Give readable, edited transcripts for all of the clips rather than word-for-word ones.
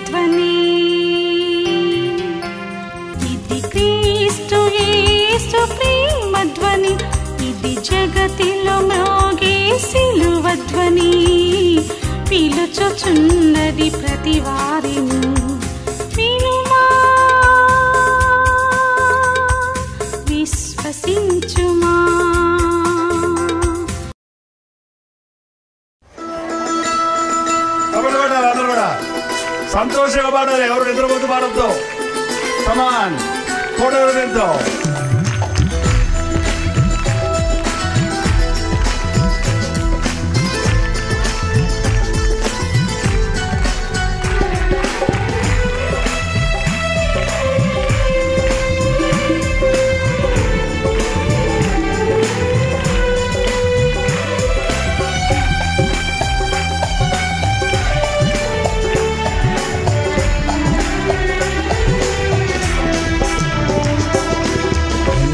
ధ్వని. ఇది క్రీస్తు యేసు ప్రేమ ధ్వని, ఇది జగతిలో మ్రోగే సిలువ ధ్వని. పిలుచుచున్నది ప్రతి వారిని, వినుమా విశ్వసించుమా. అందరూ కూడా సంతోషంగా పాడాలి, ఎవరు నిద్రపోతూ పాడద్దు. కమాన్ కూడతో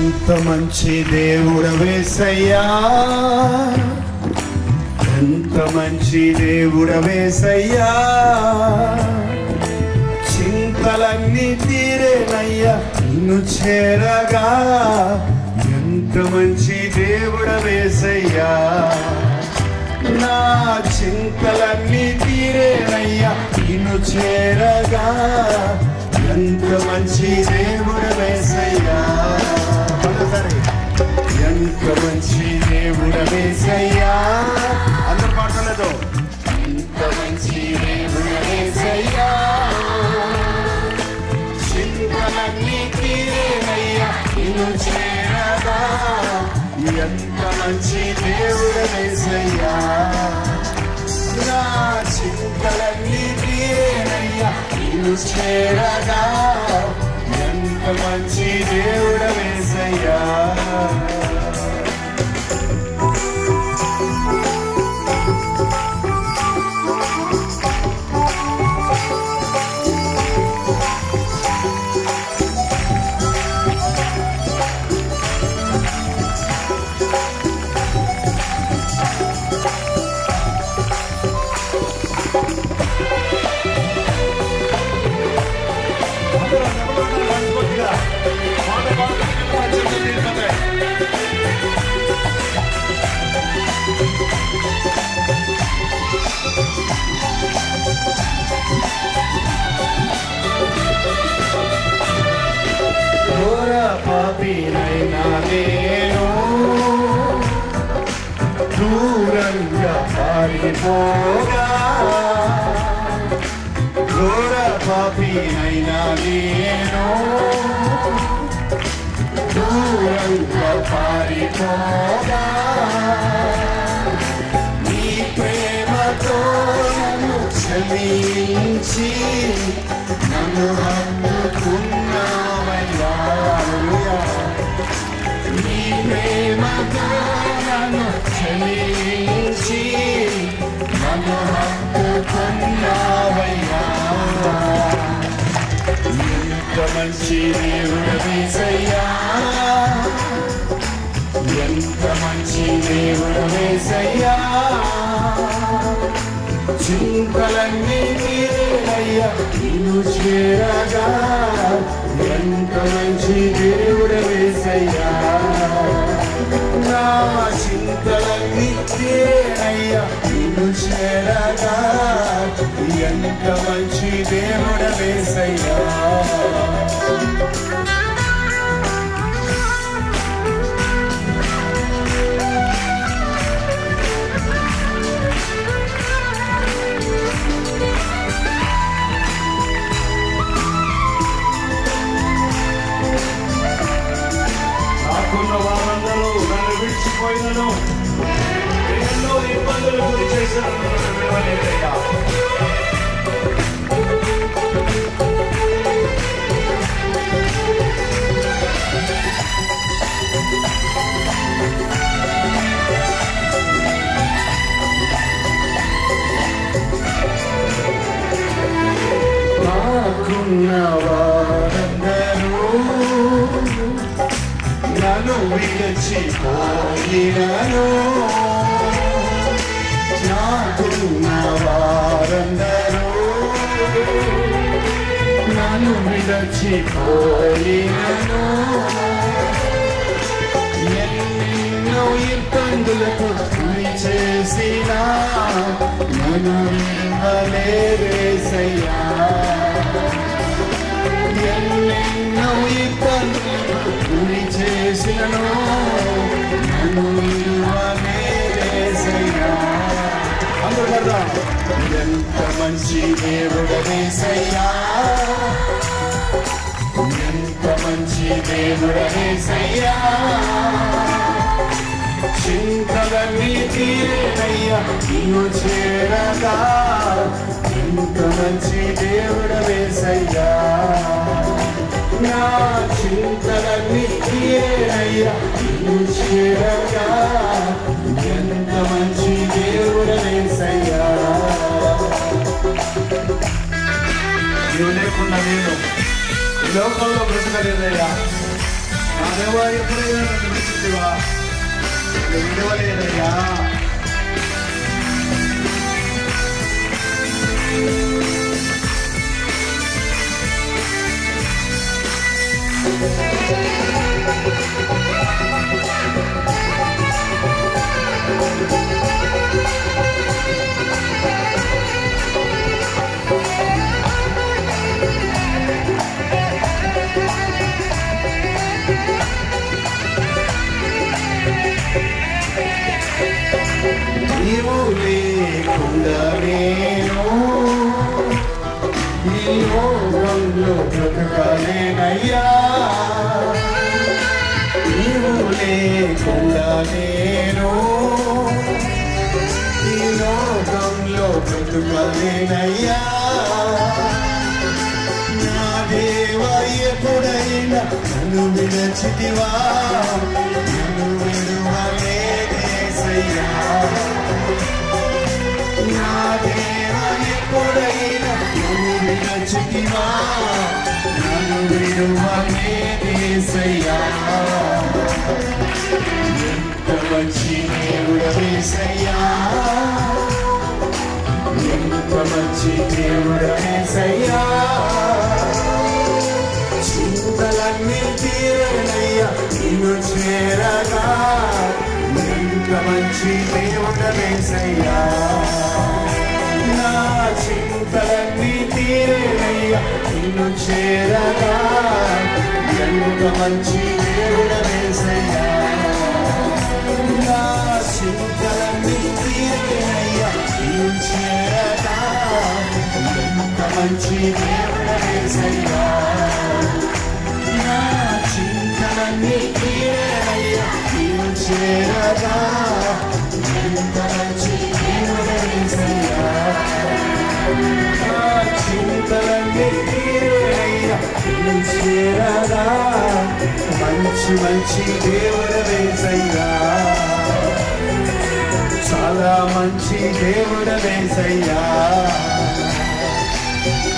ఎంత మంచి దేవుడవేసయ్యా, ఎంత మంచి దేవుడవేసయ్యా. చింతలన్నీ తీరేనయ్యా నిన్ను చేరగా. ఎంత మంచి దేవుడవేసయ్యా, నా చింతలన్నీ తీరేనయ్యా నిన్ను చేరగా. ఎంత మంచి దేవుడవేసయ్యా, ఎంత మంచి దేవుడవేసయ్యా. అందరూ పాడలేదు. ఎంత మంచి దేవుడవేసయ్యా, చింతలన్నీ తీరేనయ్యా నిన్ను చేరగా. ఎంత మంచి దేవుడవేసయ్యా, నా చింతలన్నీ తీరేనయ్యా నిన్ను చేరగా. ఎంత మంచి దేవుడవేసయ్యా. ఘోర పాపినైనా నేను దూరంగా పారిపోగా. ఘోర పాపినైనా నేను దూరంగా పారిపోగా. నీ ప్రేమతో నన్ను క్షమించి నన్ను హత్తుకున్నావయ్యా. నీ ప్రేమతో నన్ను క్షమించి నన్ను హత్తుకున్నావయ్యా. ఎంత మంచి దేవుడవేసయ్యా, ఎంత మంచి దేవుడవేసయ్యా. చింతలన్నీ తీరేనయ్యా నిన్ను చేరగా. ఎంత మంచి దేవుడవేసయ్యా, నా చింతలన్నీ తీరేనయ్యా నిన్ను చేరగా. ఎంత మంచి దేవుడవేసయ్యా. నాకున్న వారందరూ నన్ను విడిచిపోయినను, ఎన్నో ఇబ్బందులు గురి చేసిన విడవలేదయ్యా. నాకున్న వారందరూ నన్ను విడిచిపోయినను, నాకున్న వారందరూ విరచిపోయినను ఎన్నెన్నో ఇబ్బందులకు గురి చేసిన నన్ను విడువలేదేసయ్యా ఎన్నెన్నో ఇబ్బందులకు గురి చేసినను నన్ను విడువలేదేసయ్యా అందరూ కదా ఎంత మంచి దేవుడవేసయ్యా ఎంత మంచి దేవుడవేసయ్యా చింతలన్నీ తీరేనయ్యా నీవు చేరగా ఎంత మంచి దేవుడవేసయ్యా నా చింతలన్నీ తీరేనయ్యా నీవు చేరగా ఎంత మంచి దేవుడవేసయ్యా నీవు లేకుండా నేను ఈ లోకంలో బ్రతకలేదయ్యా నా దేవా ఎప్పుడైనా నన్ను విడిచితివా విడవలేదయ్యా నీవు లేకుండా నేను ఈ లోకంలో బ్రతకలేనయ్యా నీవు లేకుండా నేను ఈ లోకంలో బ్రతకలేనయ్యా నా దేవా ఎప్పుడైనా నన్ను విడచితివా నన్ను విడువలేదేసయ్యా నా దేవా ఎప్పుడైనా నన్ను విడచితివా నన్ను విడువలేదేసయ్యా ఎంత మంచి దేవుడవేసయ్యా ఎంత మంచి దేవుడవేసయ్యా చింతలన్నీ తీరేనయ్యా నిన్ను చేరగా ఎంత మంచి దేవుడవేసయ్యా నా చింతలన్నీ తీరేనయ్యా నిన్ను చేరగా ఎంత మంచి దేవుడవేసయ్యా నా చింతలన్నీ తీరేనయ్యా నిన్ను చేరగా ఎంత మంచి దేవుడవేసయ్యా నా చింతలన్నీ తీరేనయ్యా నిన్ను చేరగా ఎంత మంచి దేవుడవేసయ్యా నా చింతలన్నీ తీరేనయ్యా నిన్ను చేరగా మంచి మంచి దేవుడవేసయ్యా చాలా మంచి దేవుడవేసయ్యా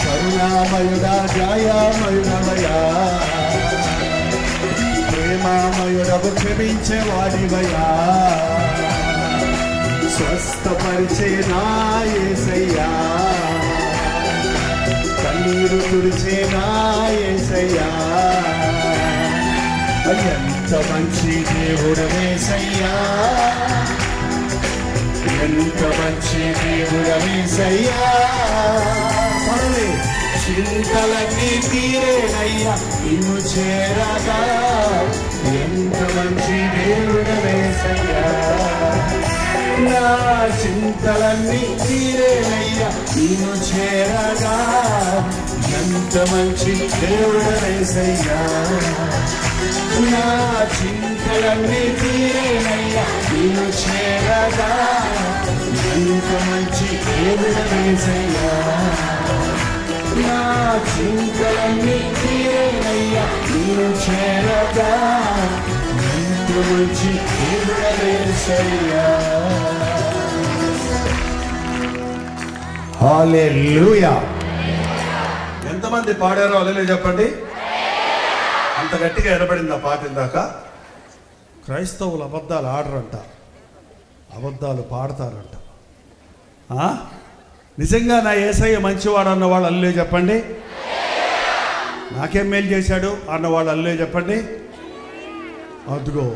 కరుణామయుడా దయామయుడవయ్యా ప్రేమామయుడవు క్షమించేవాడివయ్యా స్వస్థపరిచే నా యేసయ్యా కన్నీరు తుడిచే నా యేసయ్యా ఎంత మంచి దేవుడవేసయ్యా ఎంత మంచి దేవుడవేసయ్యా చింతలన్నీ తీరేనయ్యా నిన్ను చేరగా ఎంత మంచి దేవుడవేసయ్యా నా చింతలన్నీ తీరేనయ్యా నిన్ను చేరగా ఎంత మంచి దేవుడవేసయ్యా నా చింతలన్నీ తీరేనయ్యా నిన్ను చేరగా ఎంత మంచి దేవుడవేసయ్యా నా చింతలన్నీ తీరేనయ్యా నిన్ను చేరగా ఎంత మంచి దేవుడవేసయ్యా హల్లెలూయా ఎంతమంది పాడారో హల్లెలూయా చెప్పండి అంత గట్టిగా ఎనబడింది ఆ పాట ఇందాక క్రైస్తవులు అబద్ధాలు ఆడరంట అబద్ధాలు పాడతారంట నిజంగా నా యేసయ్య మంచివాడు అన్నవాళ్ళు హల్లెలూయా చెప్పండి నాకేం మేలు చేశాడు అన్నవాళ్ళు అల్లే చెప్పండి. అదిగో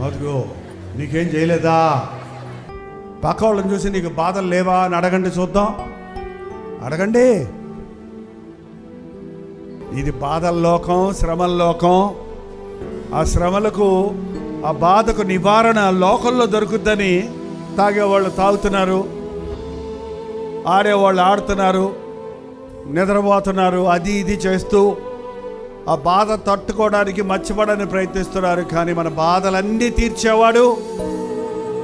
అదిగో నీకేం చేయలేదా? పక్క వాళ్ళని చూసి నీకు బాధలు లేవా అని అడగండి, చూద్దాం. అడగండి. ఇది బాధల లోకం, శ్రమల లోకం. ఆ శ్రమలకు, ఆ బాధకు నివారణ లోకంలో దొరుకుద్దని తాగేవాళ్ళు తాగుతున్నారు, ఆడేవాళ్ళు ఆడుతున్నారు, నిద్రపోతున్నారు, అది ఇది చేస్తూ ఆ బాధ తట్టుకోవడానికి మర్చిపోవడానికి ప్రయత్నిస్తున్నారు. కానీ మన బాధలన్నీ తీర్చేవాడు,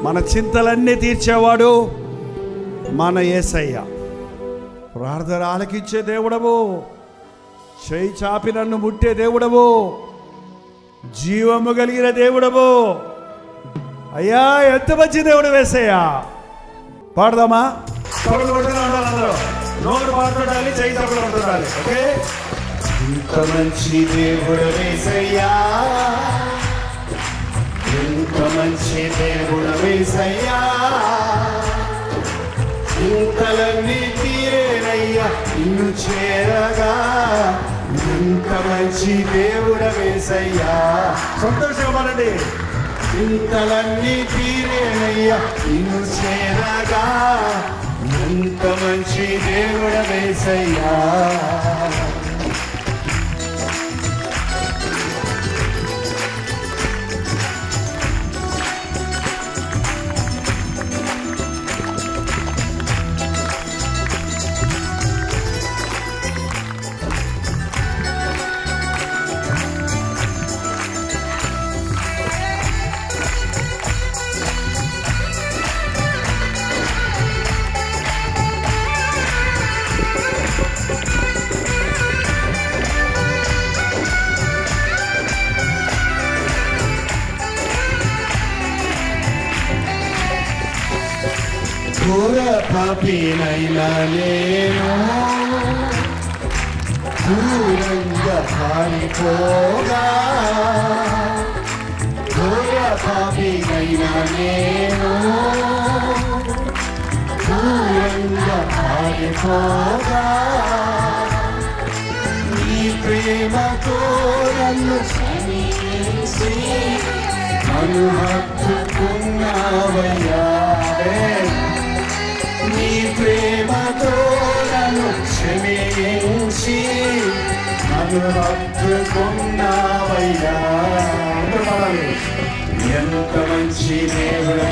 మన చింతలన్నీ తీర్చేవాడు మన యేసయ్య. ప్రార్థన ఆలకించే దేవుడవు, చేయి చాపి నన్ను ముట్టే దేవుడవు, జీవము కలిగిన దేవుడవు. అయ్యా ఎంత మంచి దేవుడు యేసయ్య. పాడదామా? నోరు మాట్లాడాలి, చేయి చాపలు మాట్లాడాలి. ఓకే. ఎంత మంచి దేవుడు యేసయ్యా, ఎంత మంచి దేవుడు యేసయ్యా, చింతలన్నీ తీరేనయ్యా నిన్ను చేరగా. ఎంత మంచి దేవుడు యేసయ్యా. సంతోషపడండి. చింతలన్నీ తీరేనయ్యా నిన్ను చేరగా. ఎంత మంచి దేవుడు యేసయ్యా. ఘోర పాపినైనా నేను దూరంగా పారిపోగా. ఘోర పాపినైనా నేను దూరంగా పారిపోగా. నీ ప్రేమతో నన్ను క్షమించి నన్ను హత్తుకున్నావయ్యా. నీ ప్రేమతో నన్ను క్షమించి నన్ను హత్తుకున్నావయ్యా. ఎంత మంచి దేవుడు.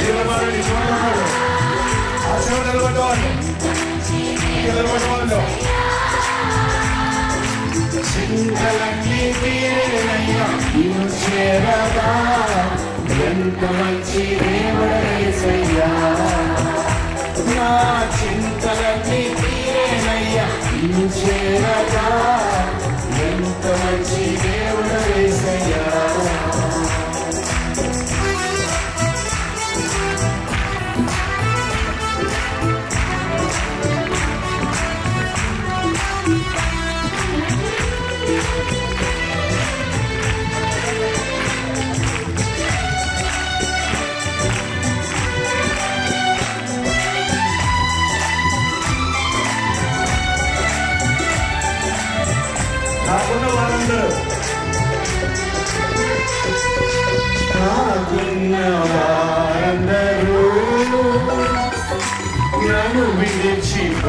చింతలన్నీ తీరేనయ్యా నిన్ను చేరగా. ఎంత మంచి దేవుడు యేసయ్యా. నా చింతలన్నీ తీరేనయ్యా నిన్ను చేరగా. ఎంత మంచి దేవుడు యేసయ్యా. నాకున్న వారందరూ నన్ను విడిచిపోయినను.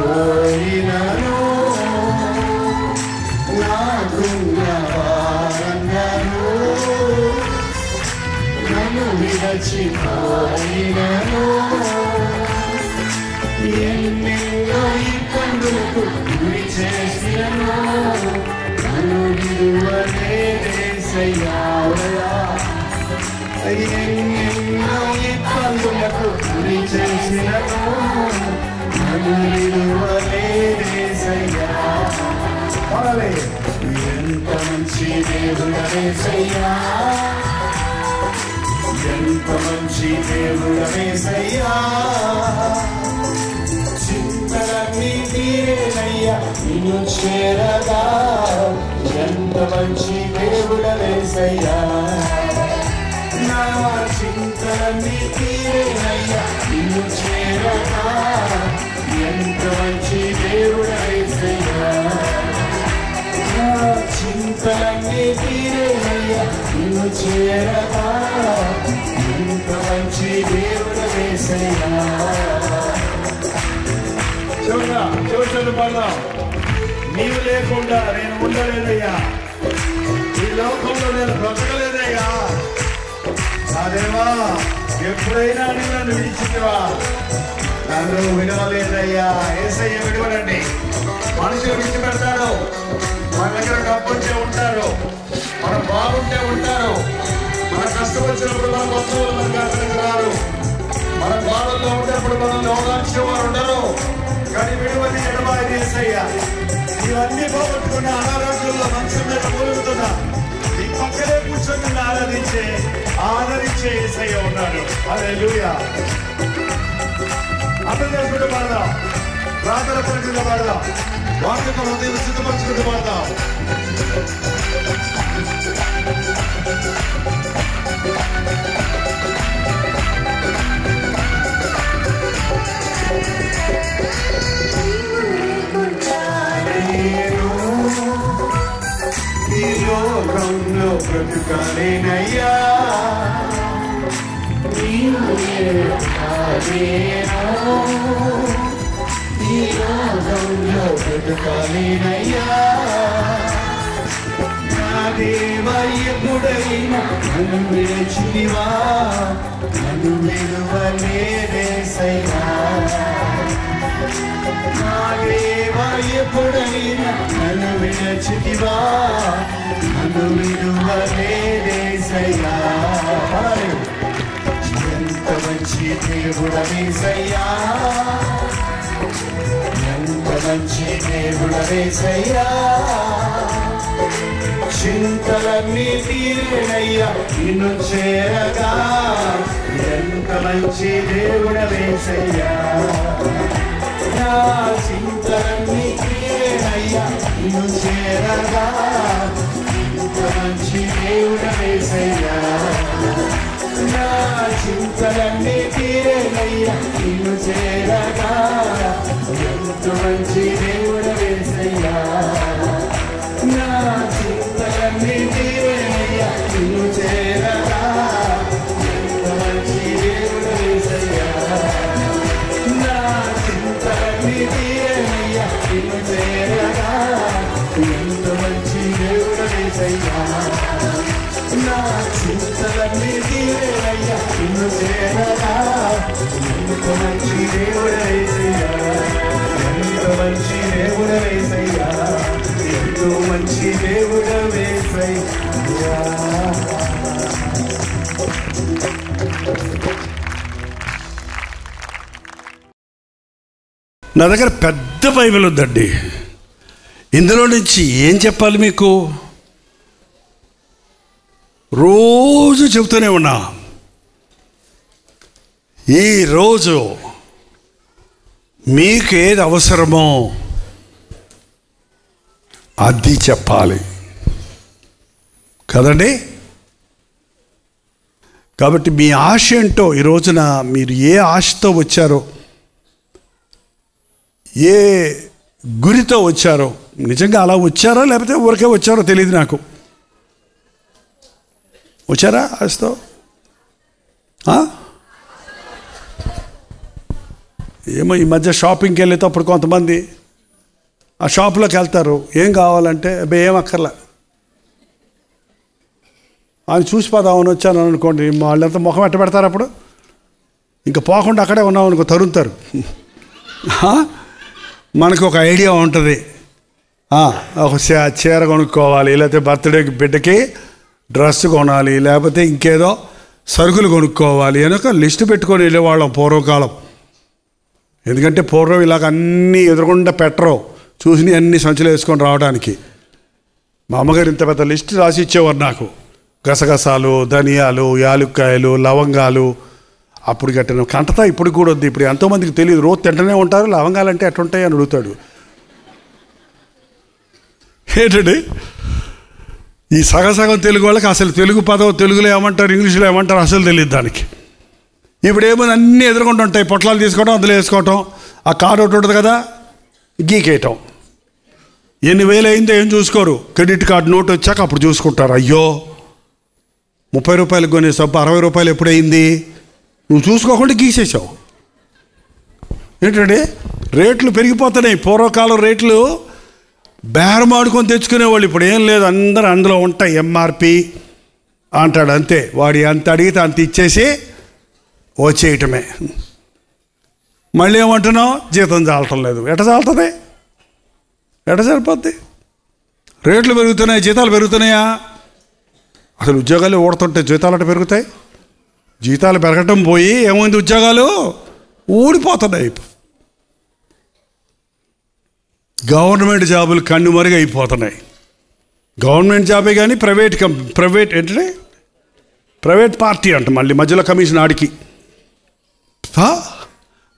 నాకున్న వారందరూ నన్ను విడిచిపోయినను. ఎన్నెన్నో ఇబ్బందులకు గురి చేసినను. నన్ను విడువలేదేసయ్యా. ఎన్నెన్నో ఇబ్బందులకు గురి చేసినను. నన్ను విడువలేదేసయ్యా. ఎంత మంచి దేవుడు యేసయ్యా. ఎంత మంచి దేవుడు యేసయ్యా. చింతలన్నీ తీరేనయ్యా నిన్ను చేరగా. ఎంత మంచి దేవుడు యేసయ్యా. నా చింతలన్నీ తీరేనయ్యా నిన్ను చేరగా. ఎంత మంచి దేవుడు యేసయ్యా. చేరగా ఎంత మంచి దేవుడు యేసయ్యా. చూడండి పడదాం. నీవు లేకుండా నేను ఉండలేదయ్యా, ఈ లోకంలో నేను బ్రతకలేదయ్యా. అదేవా ఎప్పుడైనా నన్ను విడిచివా, నన్ను విడవలేదయ్యా. యేసయ్య విడవడండి. మనుషులు విడిచిపెడతాడు, మన దగ్గర డబ్బు ఉంటే ఉంటాడు, మనం బాగుంటే ఉంటారు, మన కష్టం వచ్చినప్పుడు మన బంధువులు మనకు అక్కడికి రారు, మన బాధల్లో ఉన్నప్పుడు మనల్ని ఓదార్చేవారు ఉండరు. కానీ విడువని ఎడబాయి యేసయ్య. ఇవన్నీ పోగొట్టుకున్న అనారోగ్యంలో మంచం మీద మూలుగుతున్నా నీ పక్కనే కూర్చొని ఆదరించే యేసయ్య ఉన్నాడు. హల్లెలూయా. అర్థం చేసుకుంటూ పాడదాం, ప్రార్థన పరిస్థితిలో పాడదాం, వాక్యతో హృదయం సిద్ధపరచుకుంటూ పాడదాం. ఈ లోకంలో బ్రతుకలేనయ్యా, ఈ లోకంలో బ్రతుకలేనయ్యా. నా దేవా ఎప్పుడైనా నన్ను విడిచితివా, నన్ను విడువలేదేసయ్యా. నా దేవా ఎప్పుడైనా నన్ను విడిచితివా, నన్ను విడువలేదేసయ్యా. ఎంత మంచి దేవుడవేసయ్యా, ఎంత మంచి దేవుడవేసయ్యా. చింతలన్నీ తీరేనయ్యా నిన్ను చేరగా, ఎంత మంచి దేవుడవేసయ్యా. నా చింతలన్నీ తీరేనయ్యా నిన్ను చేరగా, ఎంత మంచి దేవుడవేసయ్యా. నా చింతలన్నీ తీరేనయ్యా నిన్ను చేరగా, ఎంత మంచి దేవుడవేసయ్యా. నా చింతలన్నీ తీరేనయ్యా నిన్ను చేరగా, ఎంత మంచి దేవుడవేసయ్యా. నా చింతలన్నీ తీరేనయ్యా నిన్ను చేరగా, ఎంత మంచి దేవుడవేసయ్యా. నా చింతలన్నీ తీరేనయ్యా నిన్ను చేరగా, ఎంత మంచి దేవుడవేసయ్యా. ఎంత మంచి దేవుడవేసయ్యా, ఎంతో మంచి దేవుడవేసయ్యా. నా దగ్గర పెద్ద బైబిల్ ఉందండి. ఇందులో నుంచి ఏం చెప్పాలి మీకు? రోజు చెబుతూనే ఉన్నా, ఈరోజు మీకు ఏది అవసరమో అది చెప్పాలి కదండి. కాబట్టి మీ ఆశ ఏంటో, ఈ రోజున మీరు ఏ ఆశతో వచ్చారో, ఏ గురితో వచ్చారో, నిజంగా అలా వచ్చారో లేకపోతే ఊరికే వచ్చారో తెలియదు నాకు. వచ్చారా ఆశతో? ఏమో ఈ మధ్య షాపింగ్కి వెళ్ళేటప్పుడు కొంతమంది ఆ షాప్లోకి వెళ్తారు, ఏం కావాలంటే అబ్బే ఏం అక్కర్లే, ఆయన చూసిపోదామని వచ్చాను అనుకోండి, వాళ్ళంతా ముఖం ఎట్ట పెడతారు. అప్పుడు ఇంకా పోకుండా అక్కడే ఉన్నాం అనుకో తరుముతారు. మనకు ఒక ఐడియా ఉంటుంది, ఒక చీర కొనుక్కోవాలి, లేకపోతే బర్త్డేకి బిడ్డకి డ్రెస్ కొనాలి, లేకపోతే ఇంకేదో సరుకులు కొనుక్కోవాలి అని ఒక లిస్టు పెట్టుకొని వెళ్ళేవాళ్ళం పూర్వకాలం. ఎందుకంటే పూర్వం ఇలాగ అన్నీ ఎదురుకుండా పెట్టరు, చూసి అన్ని సంచులు వేసుకొని రావడానికి. మా అమ్మగారు ఇంత పెద్ద లిస్ట్ రాసి ఇచ్చేవారు నాకు. గసగసాలు, ధనియాలు, యాలుక్కాయలు, లవంగాలు. అప్పుడు కట్టిన కంటతా ఇప్పుడు కూడా ఉంది. ఇప్పుడు ఎంతోమందికి తెలియదు, రోజు తింటూనే ఉంటారు. లవంగాలు అంటే ఎట్లుంటాయి అని అడుగుతాడు. ఏంటండి ఈ సగం తెలుగు వాళ్ళకి అసలు తెలుగు పదం తెలుగులో ఏమంటారు, ఇంగ్లీష్లో ఏమంటారు అసలు తెలియదు దానికి. ఇప్పుడు ఏమో అన్నీ ఎదురుకుండా ఉంటాయి, పొట్లాలు తీసుకోవడం, అందులో వేసుకోవటం, ఆ కార్డు ఒకటి ఉంటుంది కదా గీకేయటం. ఎన్ని వేలు అయిందో ఏం చూసుకోరు, క్రెడిట్ కార్డు నోట్ వచ్చాక అప్పుడు చూసుకుంటారు. అయ్యో 30 రూపాయలకు కొనే సబ్బు 60 రూపాయలు ఎప్పుడైంది? నువ్వు చూసుకోకుండా గీసేసావు. ఏంటంటే రేట్లు పెరిగిపోతున్నాయి. పూర్వకాలం రేట్లు బేరమాడుకొని తెచ్చుకునేవాళ్ళు. ఇప్పుడు ఏం లేదు, అందరూ అందులో ఉంటాయి. ఎంఆర్పి అంటాడు అంతే. వాడు ఎంత అడిగితే అంత ఇచ్చేసి వచ్చేయటమే. మళ్ళీ ఏమంటున్నావు? జీతం చాలటం లేదు. ఎట చాలుతుంది? ఎట సరిపోద్ది? రేట్లు పెరుగుతున్నాయి, జీతాలు పెరుగుతున్నాయా? అసలు ఉద్యోగాలు ఊడుతుంటే జీతాలు అట పెరుగుతాయి. జీతాలు పెరగటం పోయి ఏమైంది? ఉద్యోగాలు ఊడిపోతున్నాయి. గవర్నమెంట్ జాబులు కన్నుమరుగు అయిపోతున్నాయి. గవర్నమెంట్ జాబే కానీ ప్రైవేట్ ఏంటంటే ప్రైవేట్ పార్టీ అంట. మళ్ళీ మధ్యలో కమిషన్ ఆడికి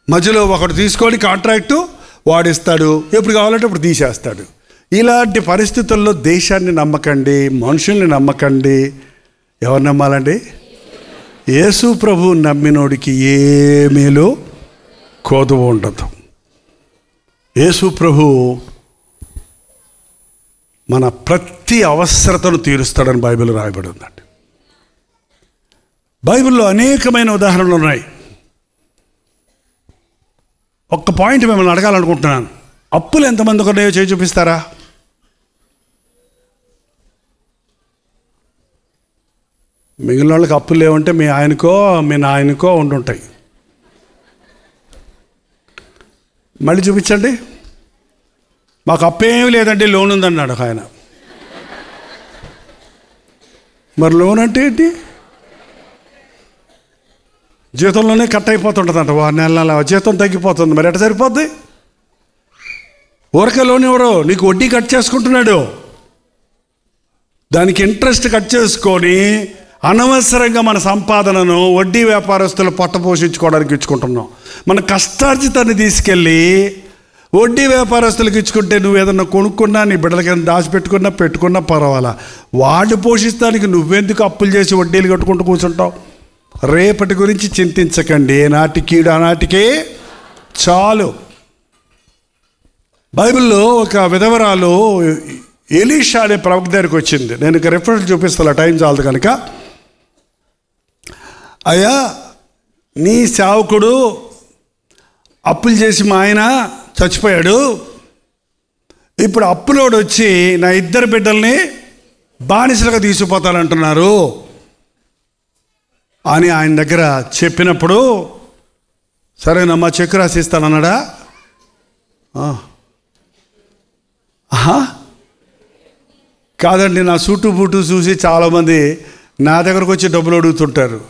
మధ్యలో ఒకటి తీసుకొని కాంట్రాక్టు వాడిస్తాడు, ఎప్పుడు కావాలంటే అప్పుడు తీసేస్తాడు. ఇలాంటి పరిస్థితుల్లో దేశాన్ని నమ్మకండి, మనుషుల్ని నమ్మకండి. ఎవరు నమ్మాలండి? యేసు ప్రభు నమ్మినోడికి ఏ మేలు కోదువు ఉండదు. యేసు ప్రభు మన ప్రతి అవసరతను తీరుస్తాడని బైబిల్ రాయబడి ఉందండి. బైబిల్లో అనేకమైన ఉదాహరణలు ఉన్నాయి. ఒక్క పాయింట్ మిమ్మల్ని అడగాలనుకుంటున్నాను. అప్పులు ఎంతమందికి ఉన్నాయో చేయి చూపిస్తారా? మిగిలిన వాళ్ళకి అప్పులు లేవంటే మీ ఆయనకో మీ నాయనకో ఉండుంటాయి. మళ్ళీ చూపించండి. మాకు అప్పేమీ లేదండి, లోన్ ఉందన్నాడు ఆయన. మరి లోన్ అంటే ఏంటి? జీతంలోనే కట్ అయిపోతుంటుందంట. నెల జీతం తగ్గిపోతుంది. మరి ఎట్లా సరిపోద్ది? ఊరకే లోన్ ఎవరో నీకు వడ్డీ కట్ చేసుకుంటున్నాడు. దానికి ఇంట్రెస్ట్ కట్ చేసుకొని అనవసరంగా మన సంపాదనను వడ్డీ వ్యాపారస్తులు పొట్ట పోషించుకోవడానికి ఇచ్చుకుంటున్నాం. మన కష్టార్జితాన్ని తీసుకెళ్ళి వడ్డీ వ్యాపారస్తులకు ఇచ్చుకుంటే నువ్వు ఏదన్నా కొనుక్కున్నా, నీ బిడ్డలకి ఏదైనా పెట్టుకున్నా పర్వాలా. వాళ్ళు పోషిస్తానికి నువ్వెందుకు అప్పులు చేసి వడ్డీలు కట్టుకుంటూ కూర్చుంటావు? రేపటి గురించి చింతించకండి. ఏనాటి కీడు ఆనాటికే చాలు. బైబిల్లో ఒక విధవరాలు ఎలీషా అనే ప్రవక్త దగ్గరికి వచ్చింది. నేను ఇక రెఫరెన్స్ చూపిస్తాను, టైం చాలదు కనుక. అయ్యా, నీ సేవకుడు అప్పులు చేసి మా ఆయన చచ్చిపోయాడు. ఇప్పుడు అప్పులోడు వచ్చి నా 2 బిడ్డల్ని బానిసలుగా తీసుకుపోతానంటున్నారు అని ఆయన దగ్గర చెప్పినప్పుడు, సరేనమ్మా చెక్ రాసిస్తానన్నాడా? కాదండి, నా సూటు బూటు చూసి చాలామంది నా దగ్గరకు వచ్చి డబ్బులు అడుగుతుంటారు.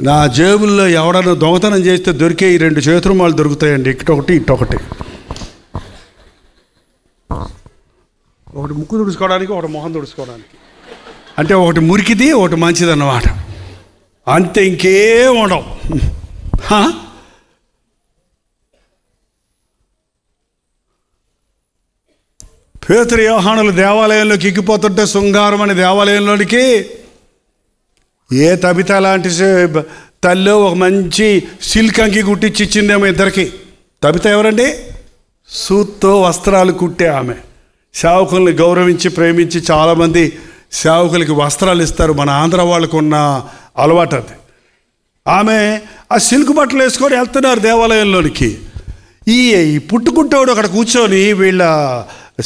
నా జేబుల్లో ఎవడన్నా దొంగతనం చేస్తే దొరికే ఈ 2 చేతురుమాలు దొరుకుతాయండి, ఇటొకటి ఇటొకటి. ఒకటి ముక్కు తుడుచుకోవడానికి, ఒకటి మొహం తుడుచుకోవడానికి. అంటే ఒకటి మురికిది, ఒకటి మంచిది అన్నమాట. అంతే, ఇంకేం ఉండవు. పేతురు యోహానులు దేవాలయంలోకి ఎక్కిపోతుంటే శృంగారం అనే దేవాలయంలోనికి ఏ తబిత లాంటి తల్లో ఒక మంచి సిల్క్ అంగి కుట్టించి ఇచ్చిందేమో ఇద్దరికి. తబిత ఎవరండి? సూత్తో వస్త్రాలు కుట్టే ఆమె. సేవకుల్ని గౌరవించి ప్రేమించి చాలామంది సేవకులకి వస్త్రాలు ఇస్తారు. మన ఆంధ్ర వాళ్ళకు ఉన్న అలవాటు అది. ఆమె ఆ సిల్క్ బట్టలు వేసుకొని వెళ్తున్నారు దేవాలయంలోనికి. ఈ పుట్టుకుంటోడు అక్కడ కూర్చొని వీళ్ళ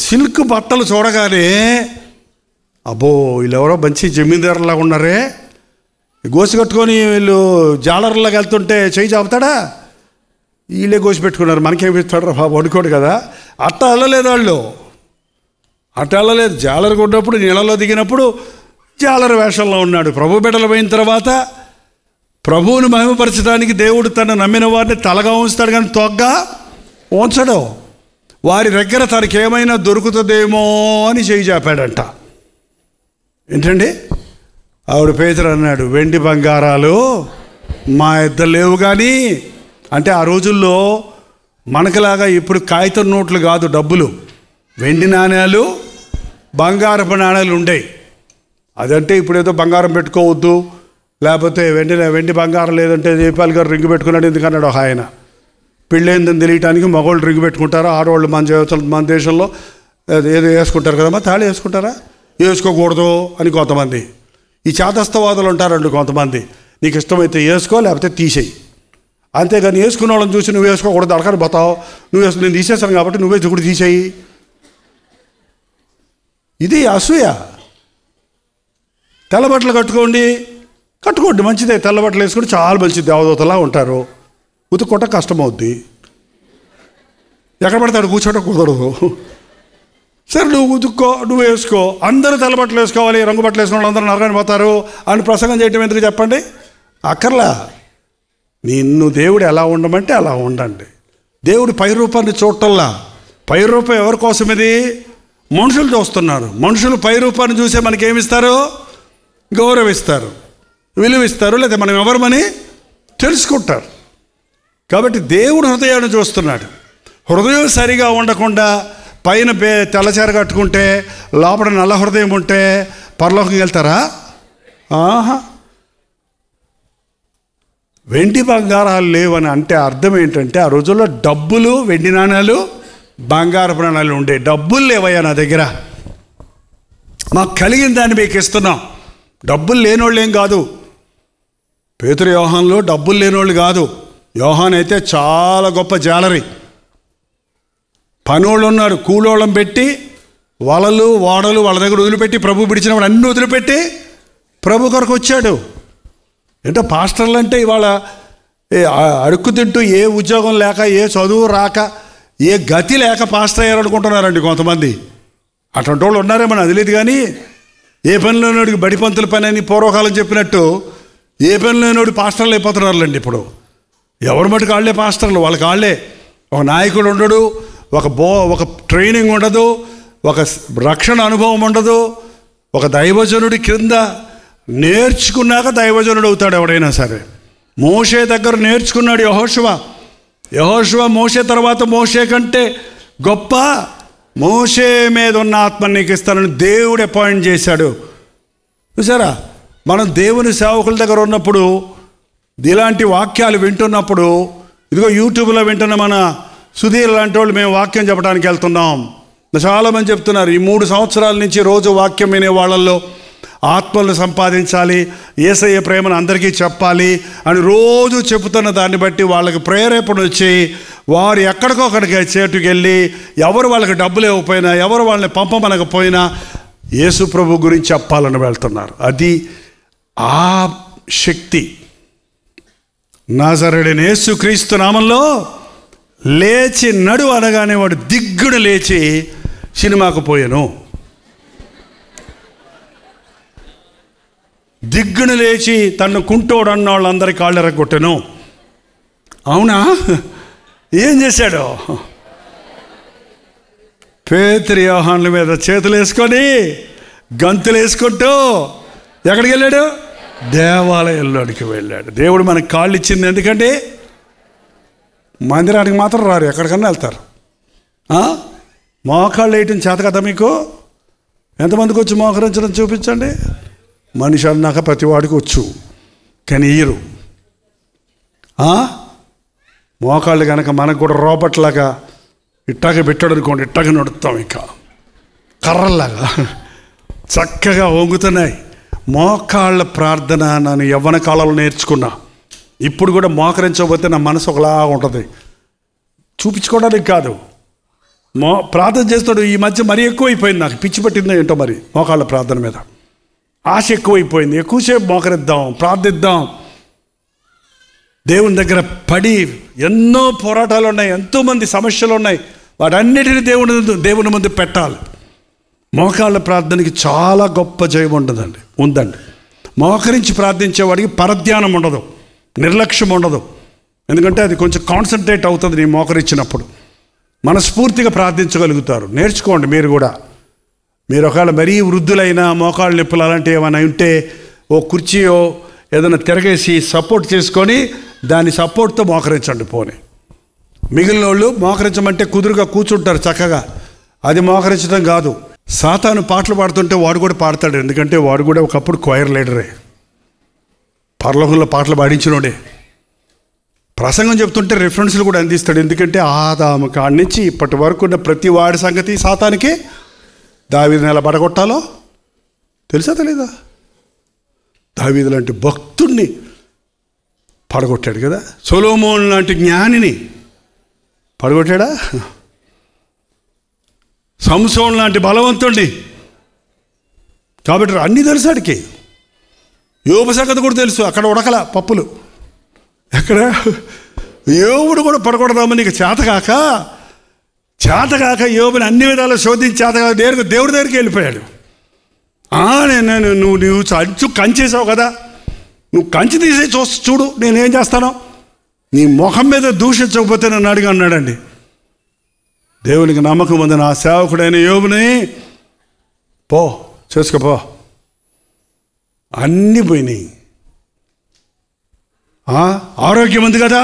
సిల్క్ బట్టలు చూడగానే, అబ్బో వీళ్ళెవరో మంచి జమీందారులాగా ఉన్నారే, గోసి కట్టుకొని వీళ్ళు జాలర్లాగా వెళ్తుంటే చేయి చాపుతాడా? వీళ్ళే గోసి పెట్టుకున్నారు, మనకేమి ఇస్తాడు బాబు అనుకోడు కదా. అట్ట వెళ్ళలేదు వాళ్ళు, అట్ట వెళ్ళలేదు. జాలర్ ఉన్నప్పుడు నీళ్ళలో దిగినప్పుడు జాలర్ వేషంలో ఉన్నాడు. ప్రభు బిడ్డలు పోయిన తర్వాత ప్రభువును మహిమపరచడానికి దేవుడు తను నమ్మిన వారిని తలగా ఉంచుతాడు కానీ తొగ్గా ఉంచడు. వారి దగ్గర తనకేమైనా దొరుకుతుందేమో అని చేయి చాపాడంట. ఏంటండి? ఆవిడ పేతురు అన్నాడు, వెండి బంగారాలు మా ఇద్దరు లేవు కానీ. అంటే ఆ రోజుల్లో మనకులాగా ఇప్పుడు కాగితం నోట్లు కాదు, డబ్బులు, వెండి నాణ్యాలు, బంగారపు నాణ్యాలు ఉండేవి. అదంటే ఇప్పుడు ఏదో బంగారం పెట్టుకోవద్దు, లేకపోతే వెండి బంగారం లేదంటే దీపాలు గారు రింగు పెట్టుకున్నాడు ఎందుకన్నాడు ఒక ఆయన. పెళ్ళైందని తెలియటానికి మగవాళ్ళు రింగు పెట్టుకుంటారా, ఆడవాళ్ళు మన దేశంలో ఏదో వేసుకుంటారు కదమ్మా, తాళి వేసుకుంటారా, వేసుకోకూడదు అని కొంతమంది. ఈ చాదస్తవాదులు ఉంటారండి కొంతమంది. నీకు ఇష్టమైతే వేసుకో, లేకపోతే తీసేయి. అంతేగాని వేసుకున్న వాళ్ళని చూసి నువ్వు వేసుకోకూడదు అడగని పోతావు, నేను తీసేసాను కాబట్టి నువ్వే కూడా తీసేయి. ఇది అసూయ. తెల్లబట్టలు కట్టుకోండి మంచిదే. తెల్లబట్టలు వేసుకుంటే చాలా మంచిది, దేవదూతలా ఉంటారు. ఉతుక్కోట కష్టమవుద్ది, ఎక్కడ పడతాడు కూర్చోట కుదరదు. సరే నువ్వు ఉతుక్కో, నువ్వు వేసుకో. అందరూ తెల్లబట్టలు వేసుకోవాలి, రంగు బట్టలు వేసుకోవాలి, అందరూ నరకని పోతారు అని ప్రసంగం చేయటం ఎందుకు చెప్పండి? అక్కర్లా. నిన్ను దేవుడు ఎలా ఉండమంటే అలా ఉండండి. దేవుడు పై రూపాన్ని చూడటంలా. పై రూపం ఎవరి కోసం? ఇది మనుషులు చూస్తున్నారు. మనుషులు పై రూపాన్ని చూసే మనకేమిస్తారు? గౌరవిస్తారు, విలువిస్తారు, లేదా మనం ఎవరమని తెలుసుకుంటారు. కాబట్టి దేవుడు హృదయాన్ని చూస్తున్నాడు. హృదయం సరిగా ఉండకుండా పైన తెల్లచీర కట్టుకుంటే లోపల నల్ల హృదయం ఉంటే పరలోకం వెళ్తారా? ఆహా. వెండి బంగారాలు లేవని అంటే అర్థం ఏంటంటే ఆ రోజుల్లో డబ్బులు, వెండి నాణాలు, బంగారపు నాణాలు ఉండే. డబ్బులు లేవయ్యా నా దగ్గర, మాకు కలిగిన దాన్ని మీకు ఇస్తున్నాం. డబ్బులు లేనోళ్ళు ఏం కాదు. పేతురు యోహాన్లో డబ్బులు లేనోళ్ళు కాదు. యోహాన్ అయితే చాలా గొప్ప జాలరి. పనోళ్ళు ఉన్నారు, కూలోళ్ళం పెట్టి వలలు ఓడలు వాళ్ళ దగ్గర వదిలిపెట్టి ప్రభు పిడిచినప్పుడు అన్నీ వదిలిపెట్టి ప్రభు కొరకు వచ్చాడు. ఏంటో పాస్టర్లు అంటే ఇవాళ అడుక్కు తింటూ ఏ ఉద్యోగం లేక, ఏ చదువు రాక, ఏ గతి లేక పాస్టర్ అయ్యారనుకుంటున్నారండి కొంతమంది. అటువంటి వాళ్ళు ఉన్నారేమో అది లేదు. కానీ ఏ పనిలోనోడికి బడి పంతుల పని అని పూర్వకాలం చెప్పినట్టు ఏ పనిలోనోడు పాస్టర్లు అయిపోతున్నారులేండి ఇప్పుడు. ఎవరి మటుకు వాళ్ళే పాస్టర్లు, వాళ్ళకి వాళ్ళే. ఒక నాయకుడు ఉండడు, ఒక ట్రైనింగ్ ఉండదు, ఒక రక్షణ అనుభవం ఉండదు. ఒక దైవజనుడి క్రింద నేర్చుకున్నాక దైవజనుడు అవుతాడు ఎవడైనా సరే. మోషే దగ్గర నేర్చుకున్నాడు యెహోషువ. మోషే తర్వాత మోషే కంటే గొప్ప. మోషే మీద ఉన్న ఆత్మని నీకు ఇస్తానని దేవుడు అపాయింట్ చేశాడు. చూసారా, మనం దేవుని సేవకుల దగ్గర ఉన్నప్పుడు, ఇలాంటి వాక్యాలు వింటున్నప్పుడు, ఇదిగో యూట్యూబ్లో వింటున్న మన సుధీర్ లాంటి వాళ్ళు మేము వాక్యం చెప్పడానికి వెళ్తున్నాం. చాలామంది చెప్తున్నారు ఈ 3 సంవత్సరాల నుంచి రోజు వాక్యం వినే వాళ్ళల్లో ఆత్మలను సంపాదించాలి, యేసయ్య ప్రేమను అందరికీ చెప్పాలి అని రోజు చెబుతున్న దాన్ని బట్టి వాళ్ళకి ప్రేరేపణ వచ్చి వారు ఎక్కడికో అక్కడికి చేటుకు వెళ్ళి ఎవరు వాళ్ళకి డబ్బులు ఇవ్వకపోయినా, ఎవరు వాళ్ళని పంపమనకపోయినా యేసు ప్రభు గురించి చెప్పాలని వెళ్తున్నారు. అది ఆ శక్తి. నాజరేయుడైన యేసుక్రీస్తు నామంలో లేచి నడు అనగానే వాడు దిగ్గున లేచి సినిమాకు పోయాను. దిగ్గున లేచి తను కుంటోడు అన్న వాళ్ళందరి కాళ్ళు ఎరగొట్టెను. అవునా? ఏం చేశాడు? పేతురు యోహాన్ల మీద చేతులు వేసుకొని గంతులు వేసుకుంటూ ఎక్కడికి వెళ్ళాడు? దేవాలయంలోనికి వెళ్ళాడు. దేవుడు మనకు కాళ్ళు ఇచ్చింది ఎందుకంటే మందిరానికి మాత్రం రారు, ఎక్కడికన్నా వెళ్తారు. మోకాళ్ళు వేయటం చేత కదా మీకు? ఎంతమందికి వచ్చి మోకరించడం చూపించండి. మనిషి అన్నాక ప్రతి వాడికి వచ్చు, కానీ ఇయ్యరు. మోకాళ్ళు కనుక మనకు కూడా రోబోట్లాగా ఇట్టాగే పెట్టాడు అనుకోండి, ఇట్టాగే నడుస్తాం. ఇంకా కర్రల్లాగా చక్కగా వంగుతున్నాయి. మోకాళ్ళ ప్రార్థన నేను యవ్వన కాలంలో నేర్చుకున్నా. ఇప్పుడు కూడా మోకరించకపోతే నా మనసు ఒకలా ఉంటుంది. చూపించుకోవడానికి కాదు, ప్రార్థన చేస్తాడు. ఈ మధ్య మరీ ఎక్కువైపోయింది, నాకు పిచ్చి పట్టిందో ఏంటో మరి మోకాళ్ళ ప్రార్థన మీద ఆశ ఎక్కువైపోయింది. ఎక్కువసేపు మోకరిద్దాం, ప్రార్థిద్దాం. దేవుని దగ్గర పడి ఎన్నో పోరాటాలు ఉన్నాయి, ఎంతోమంది సమస్యలు ఉన్నాయి. వాటన్నిటిని దేవుని ముందు పెట్టాలి. మోకాళ్ళ ప్రార్థనకి చాలా గొప్ప జయం ఉందండి. మోకరించి ప్రార్థించేవాడికి పరధ్యానం ఉండదు, నిర్లక్ష్యం ఉండదు. ఎందుకంటే అది కొంచెం కాన్సన్ట్రేట్ అవుతుంది. నీ మోకరించినప్పుడు మనస్ఫూర్తిగా ప్రార్థించగలుగుతారు. నేర్చుకోండి మీరు కూడా. మీరు ఒకవేళ మరీ వృద్ధులైనా మోకాళ్ళ నొప్పులు అలాంటివి ఏమైనా ఉంటే ఓ కుర్చీయో ఏదైనా తిరగేసి సపోర్ట్ చేసుకొని దాని సపోర్ట్తో మోకరించండి. పోనీ మిగిలిన వాళ్ళు మోకరించమంటే కుదురుగా కూర్చుంటారు చక్కగా, అది మోకరించడం కాదు. సాతాను పాటలు పాడుతుంటే వాడు కూడా పాడతాడు, ఎందుకంటే వాడు కూడా ఒకప్పుడు క్వైర్ లీడరే, పరలోకంలో పాటలు పాడించినోడే. ప్రసంగం చెప్తుంటే రిఫరెన్స్లు కూడా అందిస్తాడు, ఎందుకంటే ఆదాము కాడి నుంచి ఇప్పటి వరకు ఉన్న ప్రతి వాడి సంగతి సాతానికి దావీదుని ఎలా పడగొట్టాలో, తెలుసా తెలీదా? దావీదు లాంటి భక్తుణ్ణి పడగొట్టాడు కదా. సొలొమోను లాంటి జ్ఞానిని పడగొట్టాడా? సంసోను లాంటి బలవంతుణ్ణి. కాబట్టి అన్నీ తెలుసు ఆడికి. యోబు సంగతి కూడా తెలుసు. అక్కడ ఉడకల పప్పులు. ఎక్కడ యోబుడు కూడా పడగొడదామని నీకు చేతకాక యోబుని అన్ని విధాలు శోధించి చేతకాక దేవుడి దగ్గరికి వెళ్ళిపోయాడు. నువ్వు అంచు కంచేసావు కదా, నువ్వు కంచి తీసే చూడు నేనేం చేస్తానో, నీ ముఖం మీద దూషించకపోతే నన్ను అడిగి అన్నాడండి. దేవునికి నమ్మకం ఉంది. నా సేవకుడైన యోబుని పో చేసుకోపో, అన్నీ పోయినాయి. ఆరోగ్యం ఉంది కదా,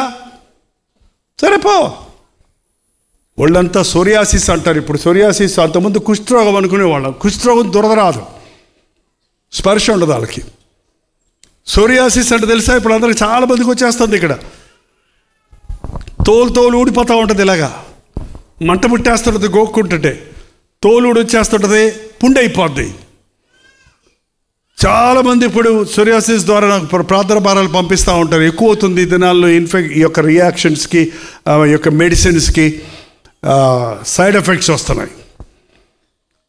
సరే పో. వాళ్ళంతా సోరియాసిస్ అంటారు. ఇప్పుడు సోరియాసిస్, అంతకుముందు కుష్ఠరోగం అనుకునేవాళ్ళం. కుష్ఠరోగం దురద రాదు, స్పర్శ ఉండదు వాళ్ళకి. సోరియాసిస్ అంటే తెలుసా? ఇప్పుడు అందరికి చాలా మందికి వచ్చేస్తుంది. ఇక్కడ తోలు ఊడిపోతూ ఉంటుంది, ఇలాగా మంట పుట్టేస్తుంటుంది, గోక్కుంటుంటే తోలు వచ్చేస్తుంటుంది, పుండు అయిపోద్ది. చాలామంది ఇప్పుడు సోరియాసిస్ ద్వారా నాకు ప్రార్థన భారాలు పంపిస్తూ ఉంటారు. ఎక్కువ అవుతుంది ఈ దినాల్లో. ఈ యొక్క రియాక్షన్స్కి, ఈ యొక్క మెడిసిన్స్కి సైడ్ ఎఫెక్ట్స్ వస్తున్నాయి.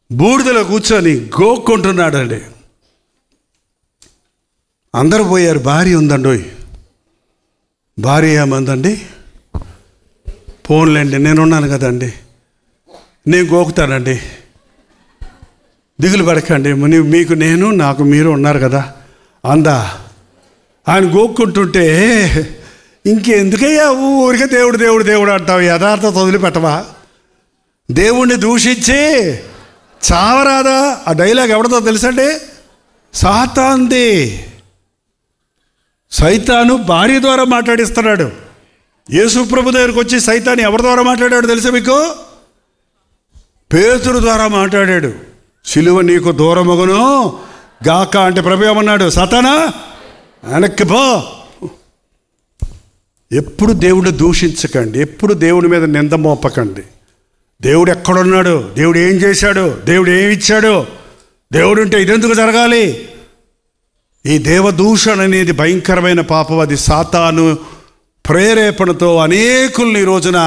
బూడిదలో కూర్చొని గోక్కుంటున్నాడండి. అందరూ పోయారు. భార్య ఉందండి. భార్య ఏమందండి, ఫోన్లేండి నేనున్నాను కదండి, నేను గోకుతానండి, దిగులు పడకండి, మీకు నేను నాకు మీరు ఉన్నారు కదా అందా. ఆయన గోక్కుంటుంటే ఇంకెందుకయ్యా ఊరికే దేవుడు దేవుడు దేవుడు అంటావు, యథార్థత వదిలిపెట్టవా? దేవుణ్ణి దూషించి చావరాదా? ఆ డైలాగ్ ఎవరిదో తెలుసండి? సాతాంది. సైతాను భార్య ద్వారా మాట్లాడిస్తున్నాడు. యేసు ప్రభు దగ్గరికి వచ్చి సైతాను ఎవరి ద్వారా మాట్లాడాడు తెలుసా మీకు? పేతురు ద్వారా మాట్లాడాడు. సిలువ నీకు దూరమగును గాక అంటే ప్రభు ఏమన్నాడు? సాతానా వెనక్కి పో. ఎప్పుడు దేవుడిని దూషించకండి, ఎప్పుడు దేవుడి మీద నింద మోపకండి. దేవుడు ఎక్కడున్నాడు, దేవుడు ఏం చేశాడు, దేవుడు ఏమి ఇచ్చాడు, దేవుడు ఉంటే ఇదెందుకు జరగాలి? ఈ దేవదూషణ అనేది భయంకరమైన పాపం. అది సాతాను ప్రేరేపణతో అనేకుల్ని ఈ రోజున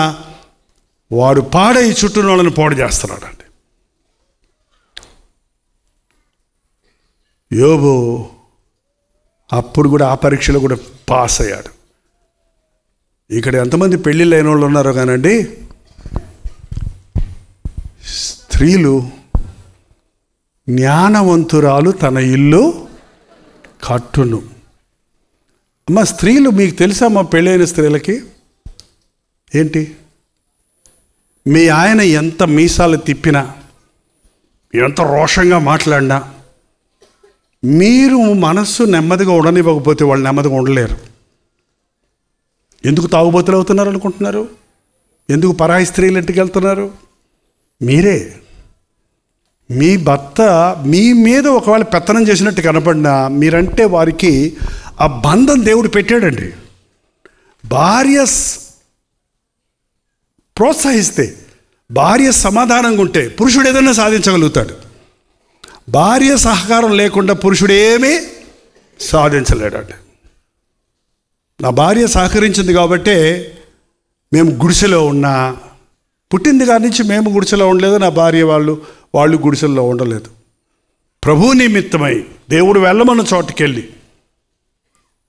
వాడు పాడై చుట్టూన వాళ్ళని పాడు చేస్తున్నాడండి. యోబు అప్పుడు కూడా ఆ పరీక్షలో కూడా పాస్ అయ్యాడు. ఇక్కడ ఎంతమంది పెళ్ళిళ్ళు అయిన వాళ్ళు ఉన్నారో కానండి, స్త్రీలు జ్ఞానవంతురాలు తన ఇల్లు కట్టును. అమ్మ స్త్రీలు మీకు తెలుసా? మా పెళ్ళైన స్త్రీలకి ఏంటి, మీ ఆయన ఎంత మీసాలు తిప్పినా, ఎంత రోషంగా మాట్లాడినా, మీరు మనస్సు నెమ్మదిగా ఉండనివ్వకపోతే వాళ్ళు నెమ్మదిగా ఉండలేరు. ఎందుకు తాగుబోతులు అవుతున్నారు అనుకుంటున్నారు? ఎందుకు పరాయి స్త్రీలు ఇంటికి వెళ్తున్నారు? మీరే. మీ భర్త మీ మీద ఒకవేళ పెత్తనం చేసినట్టు కనపడినా మీరంటే వారికి ఆ బంధం దేవుడు పెట్టాడండి. భార్య ప్రోత్సహిస్తే, భార్య సమాధానంగా ఉంటే పురుషుడు ఏదైనా సాధించగలుగుతాడు. భార్య సహకారం లేకుండా పురుషుడు ఏమీ సాధించలేడండి. నా భార్య సహకరించింది కాబట్టే మేము గుడిసెలో ఉన్నా. పుట్టింది కాడి నుంచి మేము గుడిసెలో ఉండలేదు, నా భార్య వాళ్ళు గుడిసెల్లో ఉండలేదు. ప్రభు నిమిత్తమై దేవుడు వెళ్ళమన్న చోటుకెళ్ళి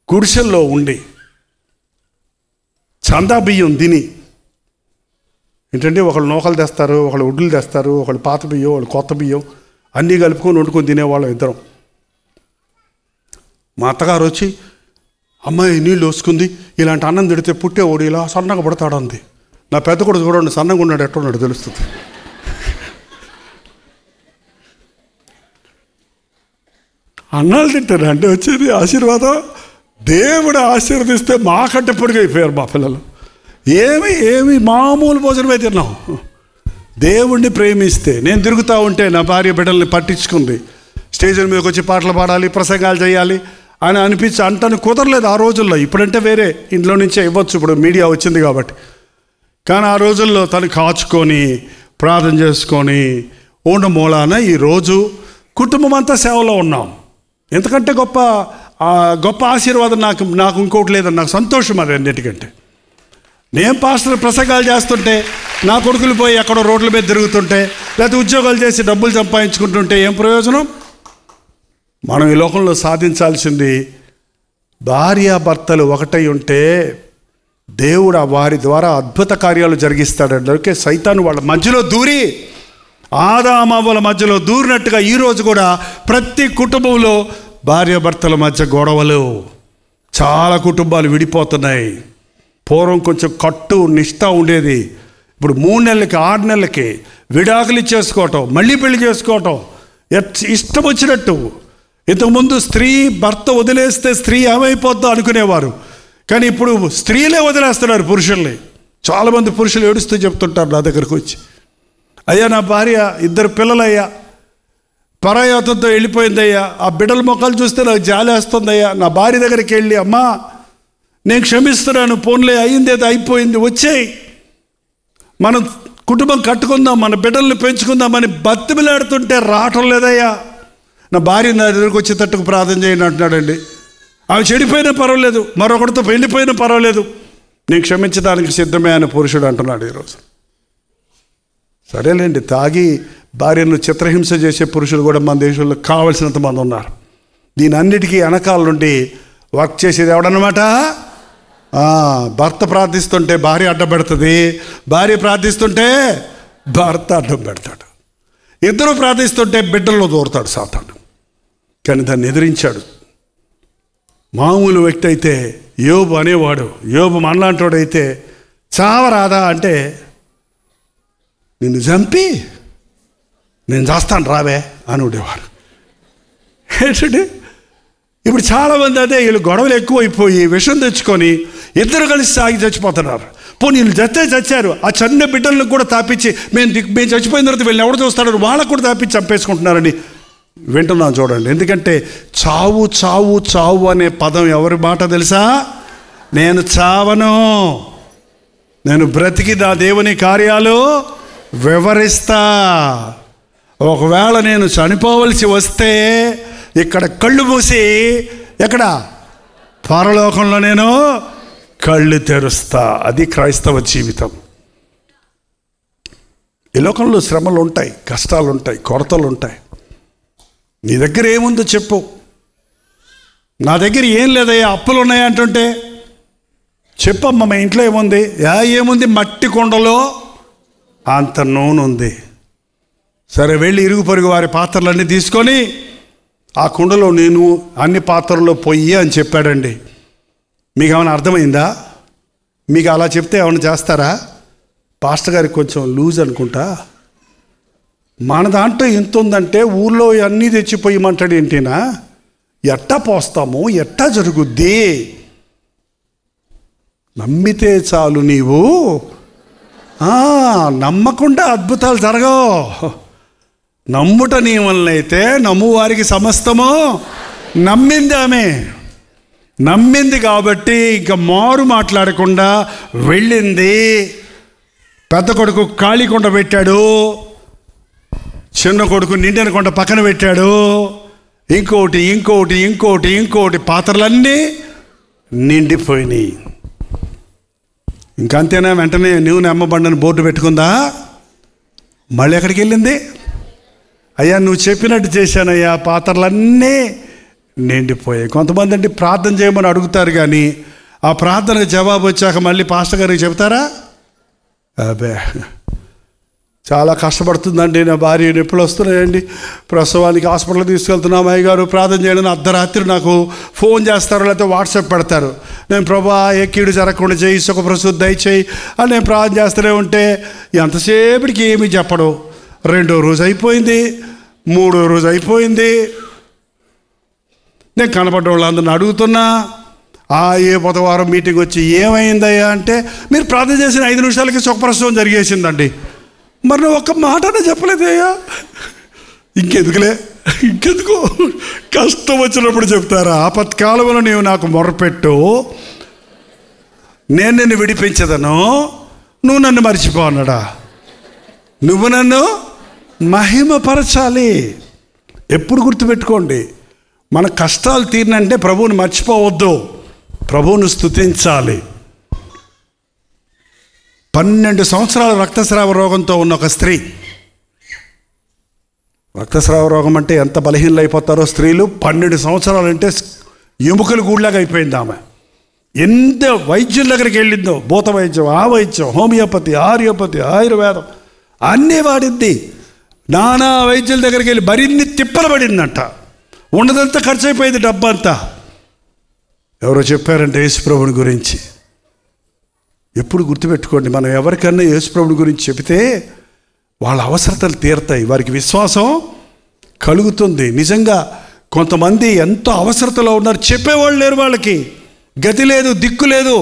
గుడిసెల్లో ఉండి చందా బియ్యం తిని, ఏంటంటే ఒకళ్ళు నూకలు తెస్తారు, ఒకళ్ళు ఉడ్లు తెస్తారు, ఒకళ్ళు పాత బియ్యం, వాళ్ళు కొత్త బియ్యం అన్నీ కలుపుకొని వండుకొని తినేవాళ్ళం ఇద్దరం. మా అత్తగారు వచ్చి, అమ్మాయి నీళ్ళు వసుకుంది, ఇలాంటి అన్నం తిడితే పుట్టేవాడు ఇలా సన్నగా పడతాడు అంది. నా పెద్ద కూడా చూడండి సన్నగా ఉన్నాడు, ఎట్టున్నాడు తెలుస్తుంది. అన్నాలు తింటారు అంటే వచ్చేది ఆశీర్వాదం. దేవుడు ఆశీర్వదిస్తే మాకంటే పొడిగైపోయారు మా పిల్లలు. ఏమి మామూలు భోజనమే తిన్నాం. దేవుణ్ణి ప్రేమిస్తే, నేను తిరుగుతూ ఉంటే నా భార్య బిడ్డల్ని పట్టించుకుంది. స్టేజ్ల మీదకి వచ్చి పాటలు పాడాలి, ప్రసంగాలు చేయాలి అని అంటాను కుదరలేదు ఆ రోజుల్లో. ఇప్పుడంటే వేరే, ఇంట్లో నుంచే ఇవ్వచ్చు, ఇప్పుడు మీడియా వచ్చింది కాబట్టి. కానీ ఆ రోజుల్లో తను కాచుకొని ప్రార్థన చేసుకొని ఉన్న మూలాన ఈరోజు కుటుంబం అంతా సేవలో ఉన్నాం. ఎందుకంటే గొప్ప ఆశీర్వాదం నాకు ఇంకోటి లేదని నాకు సంతోషం. అది అన్నిటికంటే నేను పాస్టర్ ప్రసంగాలు చేస్తుంటే నా కొడుకులు పోయి ఎక్కడో రోడ్ల మీద తిరుగుతుంటే, లేకపోతే ఉద్యోగాలు చేసి డబ్బులు సంపాదించుకుంటుంటే ఏం ప్రయోజనం? మనం ఈ లోకంలో సాధించాల్సింది భార్యాభర్తలు ఒకటై ఉంటే దేవుడు వారి ద్వారా అద్భుత కార్యాలు జరిగిస్తాడండి. ఓకే, సైతాను వాళ్ళ మధ్యలో దూరి, ఆదామవ్వల మధ్యలో దూరినట్టుగా ఈరోజు కూడా ప్రతి కుటుంబంలో భార్యాభర్తల మధ్య గొడవలు, చాలా కుటుంబాలు విడిపోతున్నాయి. పూర్వం కొంచెం కట్టు నిష్ఠ ఉండేది. ఇప్పుడు 3 నెలలకి 6 నెలలకి విడాకులు ఇచ్చేసుకోవటం, మళ్ళీ పెళ్లి చేసుకోవటం, ఇష్టం వచ్చినట్టు. ఇంతకుముందు స్త్రీ భర్త వదిలేస్తే స్త్రీ ఏమైపోద్దో అనుకునేవారు, కానీ ఇప్పుడు స్త్రీలే వదిలేస్తున్నారు పురుషుల్ని. చాలామంది పురుషులు ఏడుస్తూ చెప్తుంటారు నా దగ్గరకు వచ్చి, అయ్యా నా భార్య 2 పిల్లలయ్యా పరాయాతంతో వెళ్ళిపోయిందయ్యా, ఆ బిడ్డల మొక్కలు చూస్తే నాకు జాలేస్తుందయ్యా. నా భార్య దగ్గరికి వెళ్ళి, అమ్మా నేను క్షమిస్తున్నాను, పోన్లే అయిందేదో అయిపోయింది, వచ్చేయి మనం కుటుంబం కట్టుకుందాం, మన బిడ్డల్ని పెంచుకుందామని బతిమిలాడుతుంటే రావటం లేదయ్యా. నా భార్య నా దగ్గరకు వచ్చేటట్టుకు ప్రార్థన చేయండి అంటున్నాడండి. ఆమె చెడిపోయినా పర్వాలేదు, మరొకటితో వెళ్ళిపోయినా పర్వాలేదు, నేను క్షమించడానికి సిద్ధమే అని పురుషుడు అంటున్నాడు ఈరోజు. సరేలేండి, తాగి భార్యను చిత్రహింస చేసే పురుషులు కూడా మన దేశంలో కావలసినంత మంది ఉన్నారు. దీని అన్నిటికీ వెనకాల నుండి వర్క్ చేసేది ఎవడన్నమాట? భర్త ప్రార్థిస్తుంటే భార్య అడ్డం పెడుతుంది, భార్య ప్రార్థిస్తుంటే భర్త అడ్డం పెడతాడు, ఇద్దరు ప్రార్థిస్తుంటే బిడ్డల్లో దూరతాడు సాతాను. కానీ దాన్ని ఎదిరించాడు. మామూలు వ్యక్తి అయితే యోబు అనేవాడు, యోబు మనలాంటోడైతే చావరాదా అంటే, నిన్ను చంపి నేను చేస్తాను రావే అని ఉండేవారు. ఏంటంటే ఇప్పుడు చాలామంది అదే, వీళ్ళు గొడవలు ఎక్కువైపోయి విషం తెచ్చుకొని ఇద్దరు కలిసి సాగి చచ్చిపోతున్నారు. పోనీ వీళ్ళు చచ్చారు, ఆ చిన్న బిడ్డలను కూడా తాపించి మేము చచ్చిపోయిన తర్వాత వీళ్ళని ఎవడు చూస్తాడు వాళ్ళకు కూడా తాపించి చంపేసుకుంటున్నారని వింటున్నాం చూడండి. ఎందుకంటే చావు చావు చావు అనే పదం ఎవరి మాట తెలుసా? నేను చావను, నేను బ్రతికి నా దేవుని కార్యాలు వివరిస్తా. ఒకవేళ నేను చనిపోవలసి వస్తే ఇక్కడ కళ్ళు మూసి ఎక్కడ పరలోకంలో నేను కళ్ళు తెరుస్తా. అది క్రైస్తవ జీవితం. ఈ లోకంలో శ్రమలు ఉంటాయి, కష్టాలు ఉంటాయి, కొరతలు ఉంటాయి. నీ దగ్గర ఏముందో చెప్పు. నా దగ్గర ఏం లేదయ్యా, అప్పులు ఉన్నాయా అంటుంటే చెప్పమ్మా, మా ఇంట్లో ఏముంది? ఏముంది, మట్టి కుండలో అంత నూనె ఉంది. సరే వెళ్ళి ఇరుగు పొరుగు వారి పాత్రలన్నీ తీసుకొని ఆ కుండలో నేను అన్ని పాత్రల్లో పొయ్యి అని చెప్పాడండి. మీకు ఏమైనా అర్థమైందా? మీకు అలా చెప్తే ఏమైనా చేస్తారా? పాస్టర్ గారికి కొంచెం లూజ్ అనుకుంటా. మన దాంట్లో ఎంత ఉందంటే ఊర్లో అన్నీ తెచ్చిపోయమంటాడు ఏంటినా? ఎట్టా పోస్తాము, ఎట్టా జరుగుద్ది? నమ్మితే చాలు, నీవు నమ్మకుండా అద్భుతాలు జరగవు. నమ్ముట నీ వలనైతే నమ్ము వారికి సమస్తము. నమ్మింది ఆమె, నమ్మింది కాబట్టి ఇంకా మారు మాట్లాడకుండా వెళ్ళింది. పెద్ద కొడుకు ఖాళీ కొండ పెట్టాడు, చిన్న కొడుకు నిండిన కొండ పక్కన పెట్టాడు. ఇంకోటి ఇంకోటి ఇంకోటి ఇంకోటి పాత్రలన్నీ నిండిపోయినాయి. ఇంకంతేనా? వెంటనే నూనె అమ్మబండని బోర్డు పెట్టుకుందా? మళ్ళీ ఎక్కడికి వెళ్ళింది? అయ్యా నువ్వు చెప్పినట్టు చేశానయ్యా, పాత్రలన్నీ నిండిపోయాయి. కొంతమంది అంటే ప్రార్థన చేయమని అడుగుతారు, కానీ ఆ ప్రార్థనకు జవాబు వచ్చాక మళ్ళీ పాస్టర్ గారికి చెప్తారా? అబ్బే చాలా కష్టపడుతుందండి, నా భార్య నొప్పులు వస్తున్నాయండి, ప్రసవానికి హాస్పిటల్కి తీసుకెళ్తున్నాం అయ్యగారు, ప్రార్థన చేయడానికి అర్ధరాత్రి నాకు ఫోన్ చేస్తారు, లేకపోతే వాట్సాప్ పెడతారు. నేను ప్రభా ఏ కీడు జరగకుండా చేయి, సుఖ ప్రసూతి దయచేయి అని నేను ప్రార్థన చేస్తూనే ఉంటే ఎంతసేపటికి ఏమీ చెప్పడు. 2వ రోజు అయిపోయింది, 3వ రోజు అయిపోయింది. నేను కనపడ్డ వాళ్ళందరిని అడుగుతున్నా, ఏ బుధవారం మీటింగ్ వచ్చి ఏమైందయ్యా అంటే, మీరు ప్రార్థన చేసిన 5 నిమిషాలకి సుఖప్రసవం జరిగేసిందండి. మరి నువ్వు ఒక్క మాటనే చెప్పలేదయ్యా. ఇంకెందుకు కష్టం వచ్చినప్పుడు చెప్తారా? ఆపత్కాలంలో నీవు నాకు మొరపెట్టు, నేను నిన్ను విడిపించదను, నువ్వు నన్ను మర్చిపో అన్నాడా? నువ్వు నన్ను మహిమపరచాలి. ఎప్పుడు గుర్తుపెట్టుకోండి, మన కష్టాలు తీరినంటే ప్రభువుని మర్చిపోవద్దు, ప్రభువును స్తుతించాలి. 12 సంవత్సరాల రక్తస్రావ రోగంతో ఉన్న ఒక స్త్రీ, రక్తస్రావ రోగం అంటే ఎంత బలహీనలు అయిపోతారో స్త్రీలు, 12 సంవత్సరాలు అంటే ఎముకలు గూడ్లాగా అయిపోయింది ఆమె. ఎంత వైద్యుల దగ్గరికి వెళ్ళిందో, భూత వైద్యం, ఆ వైద్యం, హోమియోపతి, ఆర్యోపతి, ఆయుర్వేదం అన్నీ వాడింది. నానా వైద్యుల దగ్గరికి వెళ్ళి మరిన్ని తిప్పలు పడిందంట. ఉన్నదంతా ఖర్చు అయిపోయింది, డబ్బంతా. ఎవరో చెప్పారంటే యేసుప్రభుని గురించి. ఎప్పుడు గుర్తుపెట్టుకోండి, మనం ఎవరికన్నా యేసుప్రభుని గురించి చెబితే వాళ్ళ అవసరతలు తీరుతాయి, వారికి విశ్వాసం కలుగుతుంది. నిజంగా కొంతమంది ఎంతో అవసరతలో ఉన్నారు, చెప్పేవాళ్ళు లేరు, వాళ్ళకి గతి లేదు, దిక్కు లేదు,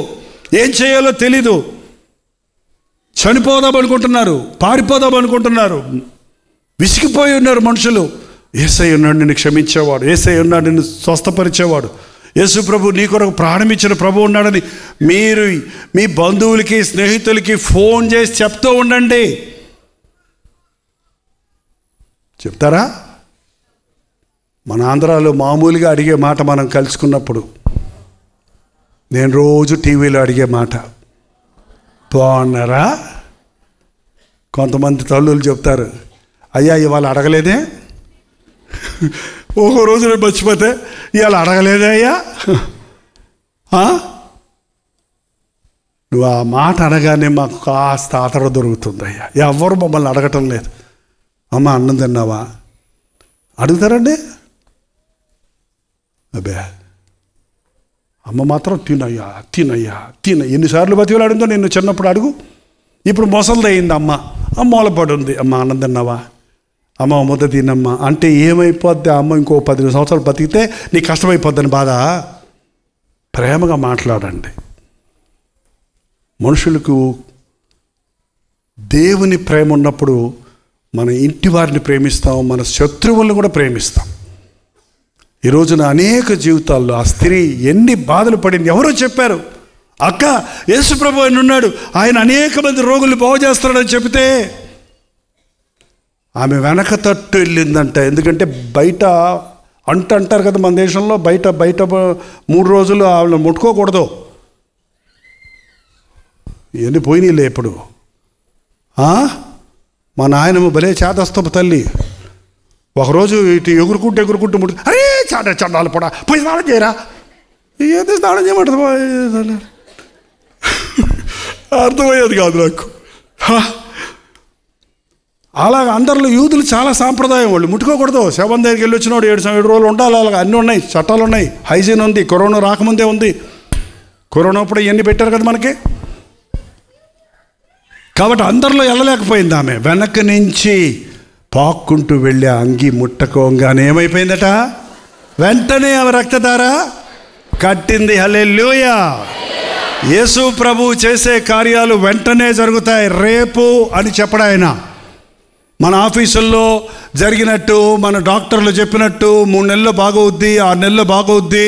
ఏం చేయాలో తెలీదు, చనిపోదాం అనుకుంటున్నారు, పారిపోదాం అనుకుంటున్నారు, విసిగిపోయి ఉన్నారు మనుషులు. యేసయ్య ఉన్నాడు నిన్ను క్షమించేవాడు, యేసయ్య ఉన్నాడు నిన్ను స్వస్థపరిచేవాడు, యేసు ప్రభు నీ కొరకు ప్రాణం ఇచ్చిన ప్రభు ఉన్నాడని మీరు మీ బంధువులకి, స్నేహితులకి ఫోన్ చేసి చెప్తూ ఉండండి. చెప్తారా? మన ఆంధ్రాలో మామూలుగా అడిగే మాట, మనం కలుసుకున్నప్పుడు నేను రోజు టీవీలో అడిగే మాట, బాగున్నారా? కొంతమంది తల్లులు చెప్తారు, అయ్యా ఇవాళ అడగలేదే, ఒక్కో రోజు నేను మర్చిపోతే ఇవాళ అడగలేదే అయ్యా. నువ్వు ఆ మాట అనగానే మాకు కాస్త ఆదరణ దొరుకుతుంది అయ్యా. ఎవరు మమ్మల్ని అడగటం లేదు. అమ్మ అన్నం తిన్నావా అడుగుతారండి? అబ్బే అమ్మ మాత్రం తినయ్యా తినయ్యా తిన. ఎన్నిసార్లు బతిలాడిందో నిన్ను చిన్నప్పుడు అడుగు. ఇప్పుడు మొసలిదయింది అమ్మ, మూలపడి ఉంది. అమ్మ అన్నం తిన్నావా? అమ్మ ముద్ద తినమ్మా అంటే ఏమైపోద్ది? అమ్మ ఇంకో 10 సంవత్సరాలు బతికితే నీకు కష్టమైపోద్దని బాధ. ప్రేమగా మాట్లాడండి. మనుషులకు దేవుని ప్రేమ ఉన్నప్పుడు మన ఇంటి వారిని ప్రేమిస్తాం, మన శత్రువులను కూడా ప్రేమిస్తాం. ఈ రోజున అనేక జీవితాల్లో ఆ స్త్రీ ఎన్ని బాధలు పడింది. ఎవరో చెప్పారు, అక్క యేసుప్రభు ఆయన ఉన్నాడు, ఆయన అనేక మంది రోగులు బాగు చేస్తాడని చెబితే ఆమె వెనక తట్టు వెళ్ళిందంట. ఎందుకంటే బయట అంటారు కదా మన దేశంలో, బయట 3 రోజులు ఆవిడ ముట్టుకోకూడదు. ఇవన్నీ పోయినాయిలే ఇప్పుడు. మా నాయనమ్మ భలే చేతస్తపు తల్లి. ఒకరోజు ఇటు ఎగురుకుంటూ ముట్టు, అరే చండాలు పొడా పోయి స్నానం చేయరా, ఏదో స్నానం చేయమంటుంది. అర్థమయ్యేది కాదు నాకు. అలాగ అందరిలో యూదులు చాలా సాంప్రదాయం, వాళ్ళు ముట్టుకోకూడదు. శవం దగ్గరికి వెళ్ళి వచ్చినోడు 7 రోజులు ఉండాలి. అలాగ అన్నీ ఉన్నాయి, చట్టాలు ఉన్నాయి, హైజీన్ ఉంది. కరోనా రాకముందే ఉంది. కరోనా అప్పుడు ఇవన్నీ పెట్టారు కదా మనకి. కాబట్టి అందరిలో వెళ్ళలేకపోయింది ఆమె. వెనక నుంచి పాక్కుంటూ వెళ్ళి అంగి ముట్టకోగానే ఏమైపోయిందట, వెంటనే ఆమె రక్తధార కట్టింది. హల్లెలూయా. యేసు ప్రభు చేసే కార్యాలు వెంటనే జరుగుతాయి. రేపు అని చెప్పడం ఆయన. మన ఆఫీసుల్లో జరిగినట్టు, మన డాక్టర్లు చెప్పినట్టు 3 నెలల్లో బాగవుద్ది, 6 నెలల్లో బాగవుద్ది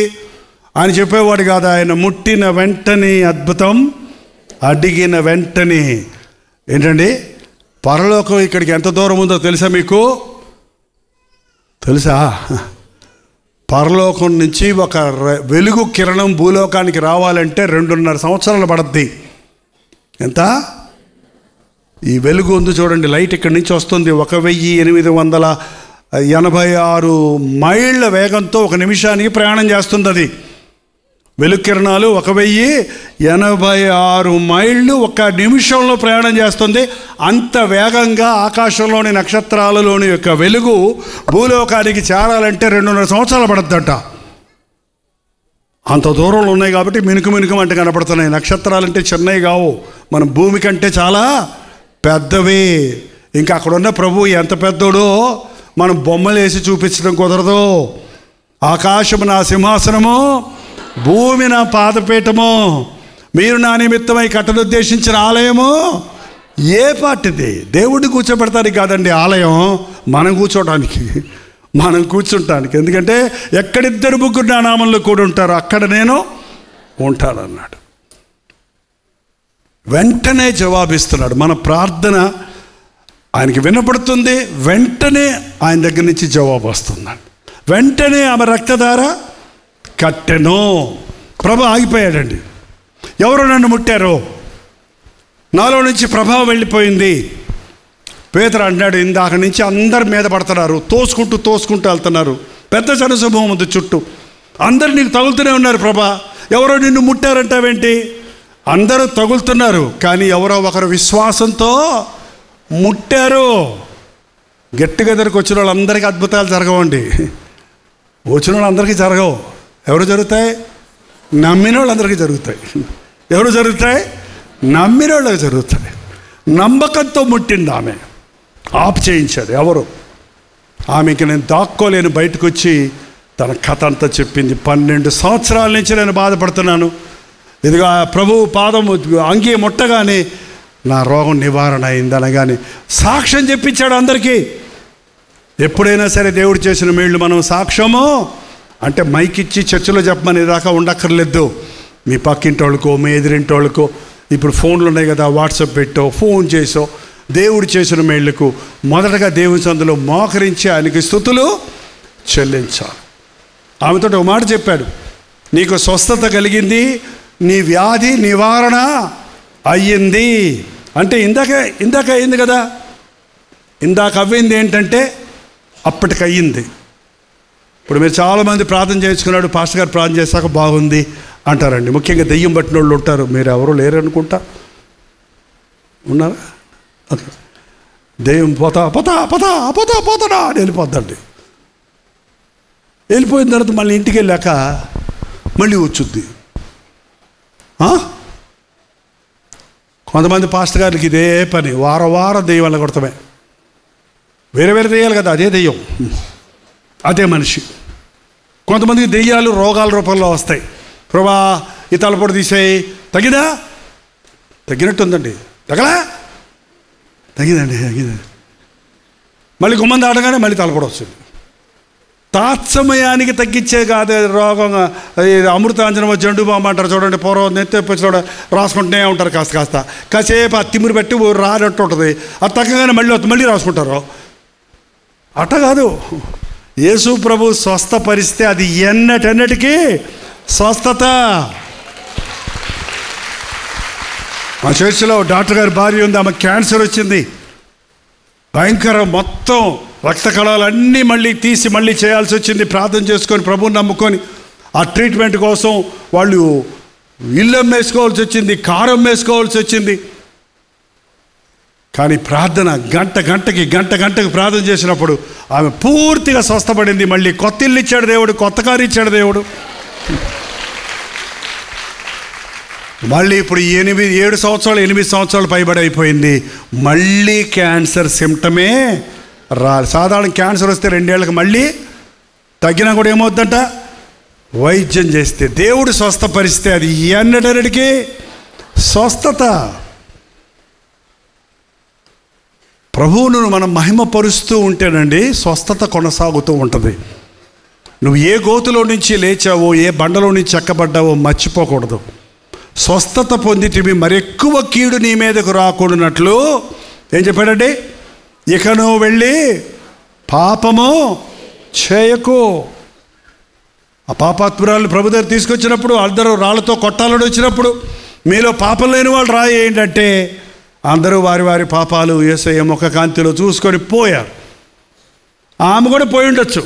అని చెప్పేవాడు కాదు ఆయన. ముట్టిన వెంటనే అద్భుతం, అడిగిన వెంటనే. ఏంటండి పరలోకం ఇక్కడికి ఎంత దూరం ఉందో తెలుసా మీకు? తెలుసా? పరలోకం నుంచి ఒక వెలుగు కిరణం భూలోకానికి రావాలంటే 2.5 సంవత్సరాలు పడుద్ది. ఎంత? ఈ వెలుగు ఉంది చూడండి, లైట్ ఇక్కడి నుంచి వస్తుంది. 1886 మైళ్ళ వేగంతో 1 నిమిషానికి ప్రయాణం చేస్తుంది అది. వెలుగు కిరణాలు 1086 మైళ్ళు 1 నిమిషంలో ప్రయాణం చేస్తుంది. అంత వేగంగా ఆకాశంలోని నక్షత్రాలలోని యొక్క వెలుగు భూలోకానికి చేరాలంటే 2.5 సంవత్సరాలు పడుతుందట. అంత దూరంలో ఉన్నాయి కాబట్టి మినుకు అంటే కనపడుతున్నాయి. నక్షత్రాలంటే చిన్నవి కావు, మన భూమి కంటే చాలా పెద్దవి. ఇంకా అక్కడ ఉన్న ప్రభు ఎంత పెద్దోడో మనం బొమ్మలు వేసి చూపించడం కుదరదు. ఆకాశము నా సింహాసనము, భూమి నా పాదపీఠము, మీరు నా నిమిత్తమై కట్టనుద్దేశించిన ఆలయము. ఏ పాటిది? దేవుడిని కూర్చోబెడతానికి కాదండి ఆలయం, మనం కూర్చుంటానికి. ఎందుకంటే ఎక్కడిద్దరు ముగ్గురు నా నామంలో కూడా ఉంటారు, అక్కడ నేను ఉంటానన్నాడు. వెంటనే జవాబిస్తున్నాడు. మన ప్రార్థన ఆయనకి వినపడుతుంది. వెంటనే ఆయన దగ్గర నుంచి జవాబు వస్తుందండి. వెంటనే ఆమె రక్తధార కట్టెను. ప్రభు ఆగిపోయాడండి. ఎవరు నన్ను ముట్టారో, నాలో నుంచి ప్రభావం వెళ్ళిపోయింది. పేతురు అంటున్నాడు, ఇందాక నుంచి అందరి మీద పడుతున్నారు, తోసుకుంటూ వెళ్తున్నారు. పెద్ద జనసమూహం ఉంది చుట్టూ, అందరు నీకు తగులుతూనే ఉన్నారు. ప్రభా, ఎవరో నిన్ను ముట్టారంటావేంటి? అందరూ తగులుతున్నారు, కానీ ఎవరో ఒకరు విశ్వాసంతో ముట్టారు. గట్టిగా దగ్గరికి వచ్చిన వాళ్ళందరికీ అద్భుతాలు జరగవండి. వచ్చిన వాళ్ళందరికీ జరగవు. ఎవరు జరుగుతాయి? నమ్మిన వాళ్ళందరికీ జరుగుతాయి. ఎవరు జరుగుతాయి? నమ్మిన వాళ్ళకి జరుగుతాయి. నమ్మకంతో ముట్టింది ఆమె. ఆప్ చేయించాడు ఎవరు? ఆమెకి నేను దాక్కోలేను, బయటకు వచ్చి తన కథ అంతా చెప్పింది. 12 సంవత్సరాల నుంచి నేను బాధపడుతున్నాను. ఇదిగా ప్రభు పాదం అంగీ ముట్టగానే నా రోగం నివారణ అయింది అనగానే సాక్ష్యం చెప్పించాడు అందరికీ. ఎప్పుడైనా సరే దేవుడు చేసిన మేళ్ళు మనం సాక్ష్యము అంటే మైకిచ్చి చర్చిలో చెప్పమనే దాకా ఉండక్కర్లేదు. మీ పక్కింటి వాళ్ళకో, మీ ఎదురింటి వాళ్ళకో, ఇప్పుడు ఫోన్లు ఉన్నాయి కదా, వాట్సాప్ పెట్టో, ఫోన్ చేసో దేవుడు చేసిన మేళ్లకు మొదటగా దేవుని సందులో మోకరించి ఆయనకి స్తుతులు చెల్లించాలి. ఆమెతో ఒక మాట చెప్పాడు, నీకు స్వస్థత కలిగింది, నీ వ్యాధి నివారణ అయ్యింది. అంటే ఇందాక అయింది కదా, ఇందాక అవ్వింది ఏంటంటే అప్పటికి అయ్యింది. ఇప్పుడు మీరు చాలామంది ప్రార్థన చేసుకున్నాడు, పాస్టర్ గారు ప్రార్థన చేశాక బాగుంది అంటారండి. ముఖ్యంగా దెయ్యం పట్టిన వాళ్ళు ఉంటారు. మీరు ఎవరు లేరు అనుకుంటా, ఉన్నారా? ఓకే. దెయ్యం పోతాడా అని వెళ్ళిపోద్దండి. వెళ్ళిపోయిన తర్వాత మళ్ళీ ఇంటికి వెళ్ళాక మళ్ళీ వచ్చుద్ది. కొంతమంది పాస్టర్ గారికి ఇదే పని, వారం దెయ్యం కొడతామే. వేరే దెయ్యాలు కదా, అదే దెయ్యం, అదే మనిషి. కొంతమందికి దెయ్యాలు రోగాల రూపంలో వస్తాయి. ప్రభా ఈ తలపొడి తీసేయి, తగ్గినట్టుందండి, తగ్గిందండి. మళ్ళీ గుమ్మం దాటగానే మళ్ళీ తలపొడి వస్తుంది. తాత్సమయానికి తగ్గించే కాదు రోగం. అమృతాంజనం జండు బాంబు అంటారు చూడండి, పూర్వం నెత్తి చూడ రాసుకుంటూనే ఉంటారు. కాసేపు ఆ తిమ్మిరి పెట్టి రానట్టు ఉంటుంది. అది తగ్గగానే మళ్ళీ రాసుకుంటారు. అట్ట కాదు, యేసు ప్రభు స్వస్థపరిస్తే అది ఎన్నటెన్నటికీ స్వస్థత. మా చర్చిలో డాక్టర్ గారి భార్య ఉంది, ఆమె క్యాన్సర్ వచ్చింది. భయంకరం, మొత్తం రక్త కణాలన్నీ మళ్ళీ తీసి మళ్ళీ చేయాల్సి వచ్చింది. ప్రార్థన చేసుకొని ప్రభువుని నమ్ముకొని ఆ ట్రీట్మెంట్ కోసం వాళ్ళు ఇల్లు అమ్మేసుకోవాల్సి వచ్చింది, కారు అమ్మేసుకోవాల్సి వచ్చింది. కానీ ప్రార్థన గంటకి ప్రార్థన చేసినప్పుడు ఆమె పూర్తిగా స్వస్థపడింది. మళ్ళీ కొత్త ఇల్లు ఇచ్చాడు దేవుడు, కొత్త కారు ఇచ్చాడు దేవుడు. మళ్ళీ ఇప్పుడు 7 సంవత్సరాలు పైబడి అయిపోయింది. మళ్ళీ క్యాన్సర్ సిమ్టమే సాధారణ క్యాన్సర్ వస్తే 2 ఏళ్ళకి మళ్ళీ తగ్గినా కూడా ఏమవుద్దంట, వైద్యం చేస్తే దేవుడు స్వస్థపరిస్తే అది ఎన్నటన్నిటికీ స్వస్థత. ప్రభువును మనం మహిమపరుస్తూ ఉంటేనండి స్వస్థత కొనసాగుతూ ఉంటుంది. నువ్వు ఏ గోతులో నుంచి లేచావో, ఏ బండలో నుంచి చెక్కబడ్డావో మర్చిపోకూడదు. స్వస్థత పొందిటివి మరెక్కువ కీడు నీ మీదకు రాకూడనట్లు ఏం చెప్పాడండి? ఇక నువ్వు వెళ్ళి పాపము చేయకు. ఆ పాపాత్మురాలను ప్రభు దగ్గర తీసుకొచ్చినప్పుడు అందరూ రాళ్లతో కొట్టాలని వచ్చినప్పుడు మీలో పాపం లేని వాళ్ళు రాయి ఏంటంటే అందరూ వారి పాపాలు యేసయ్య ముఖ కాంతిలో చూసుకొని పోయారు. ఆమె కూడా పోయి ఉండొచ్చు,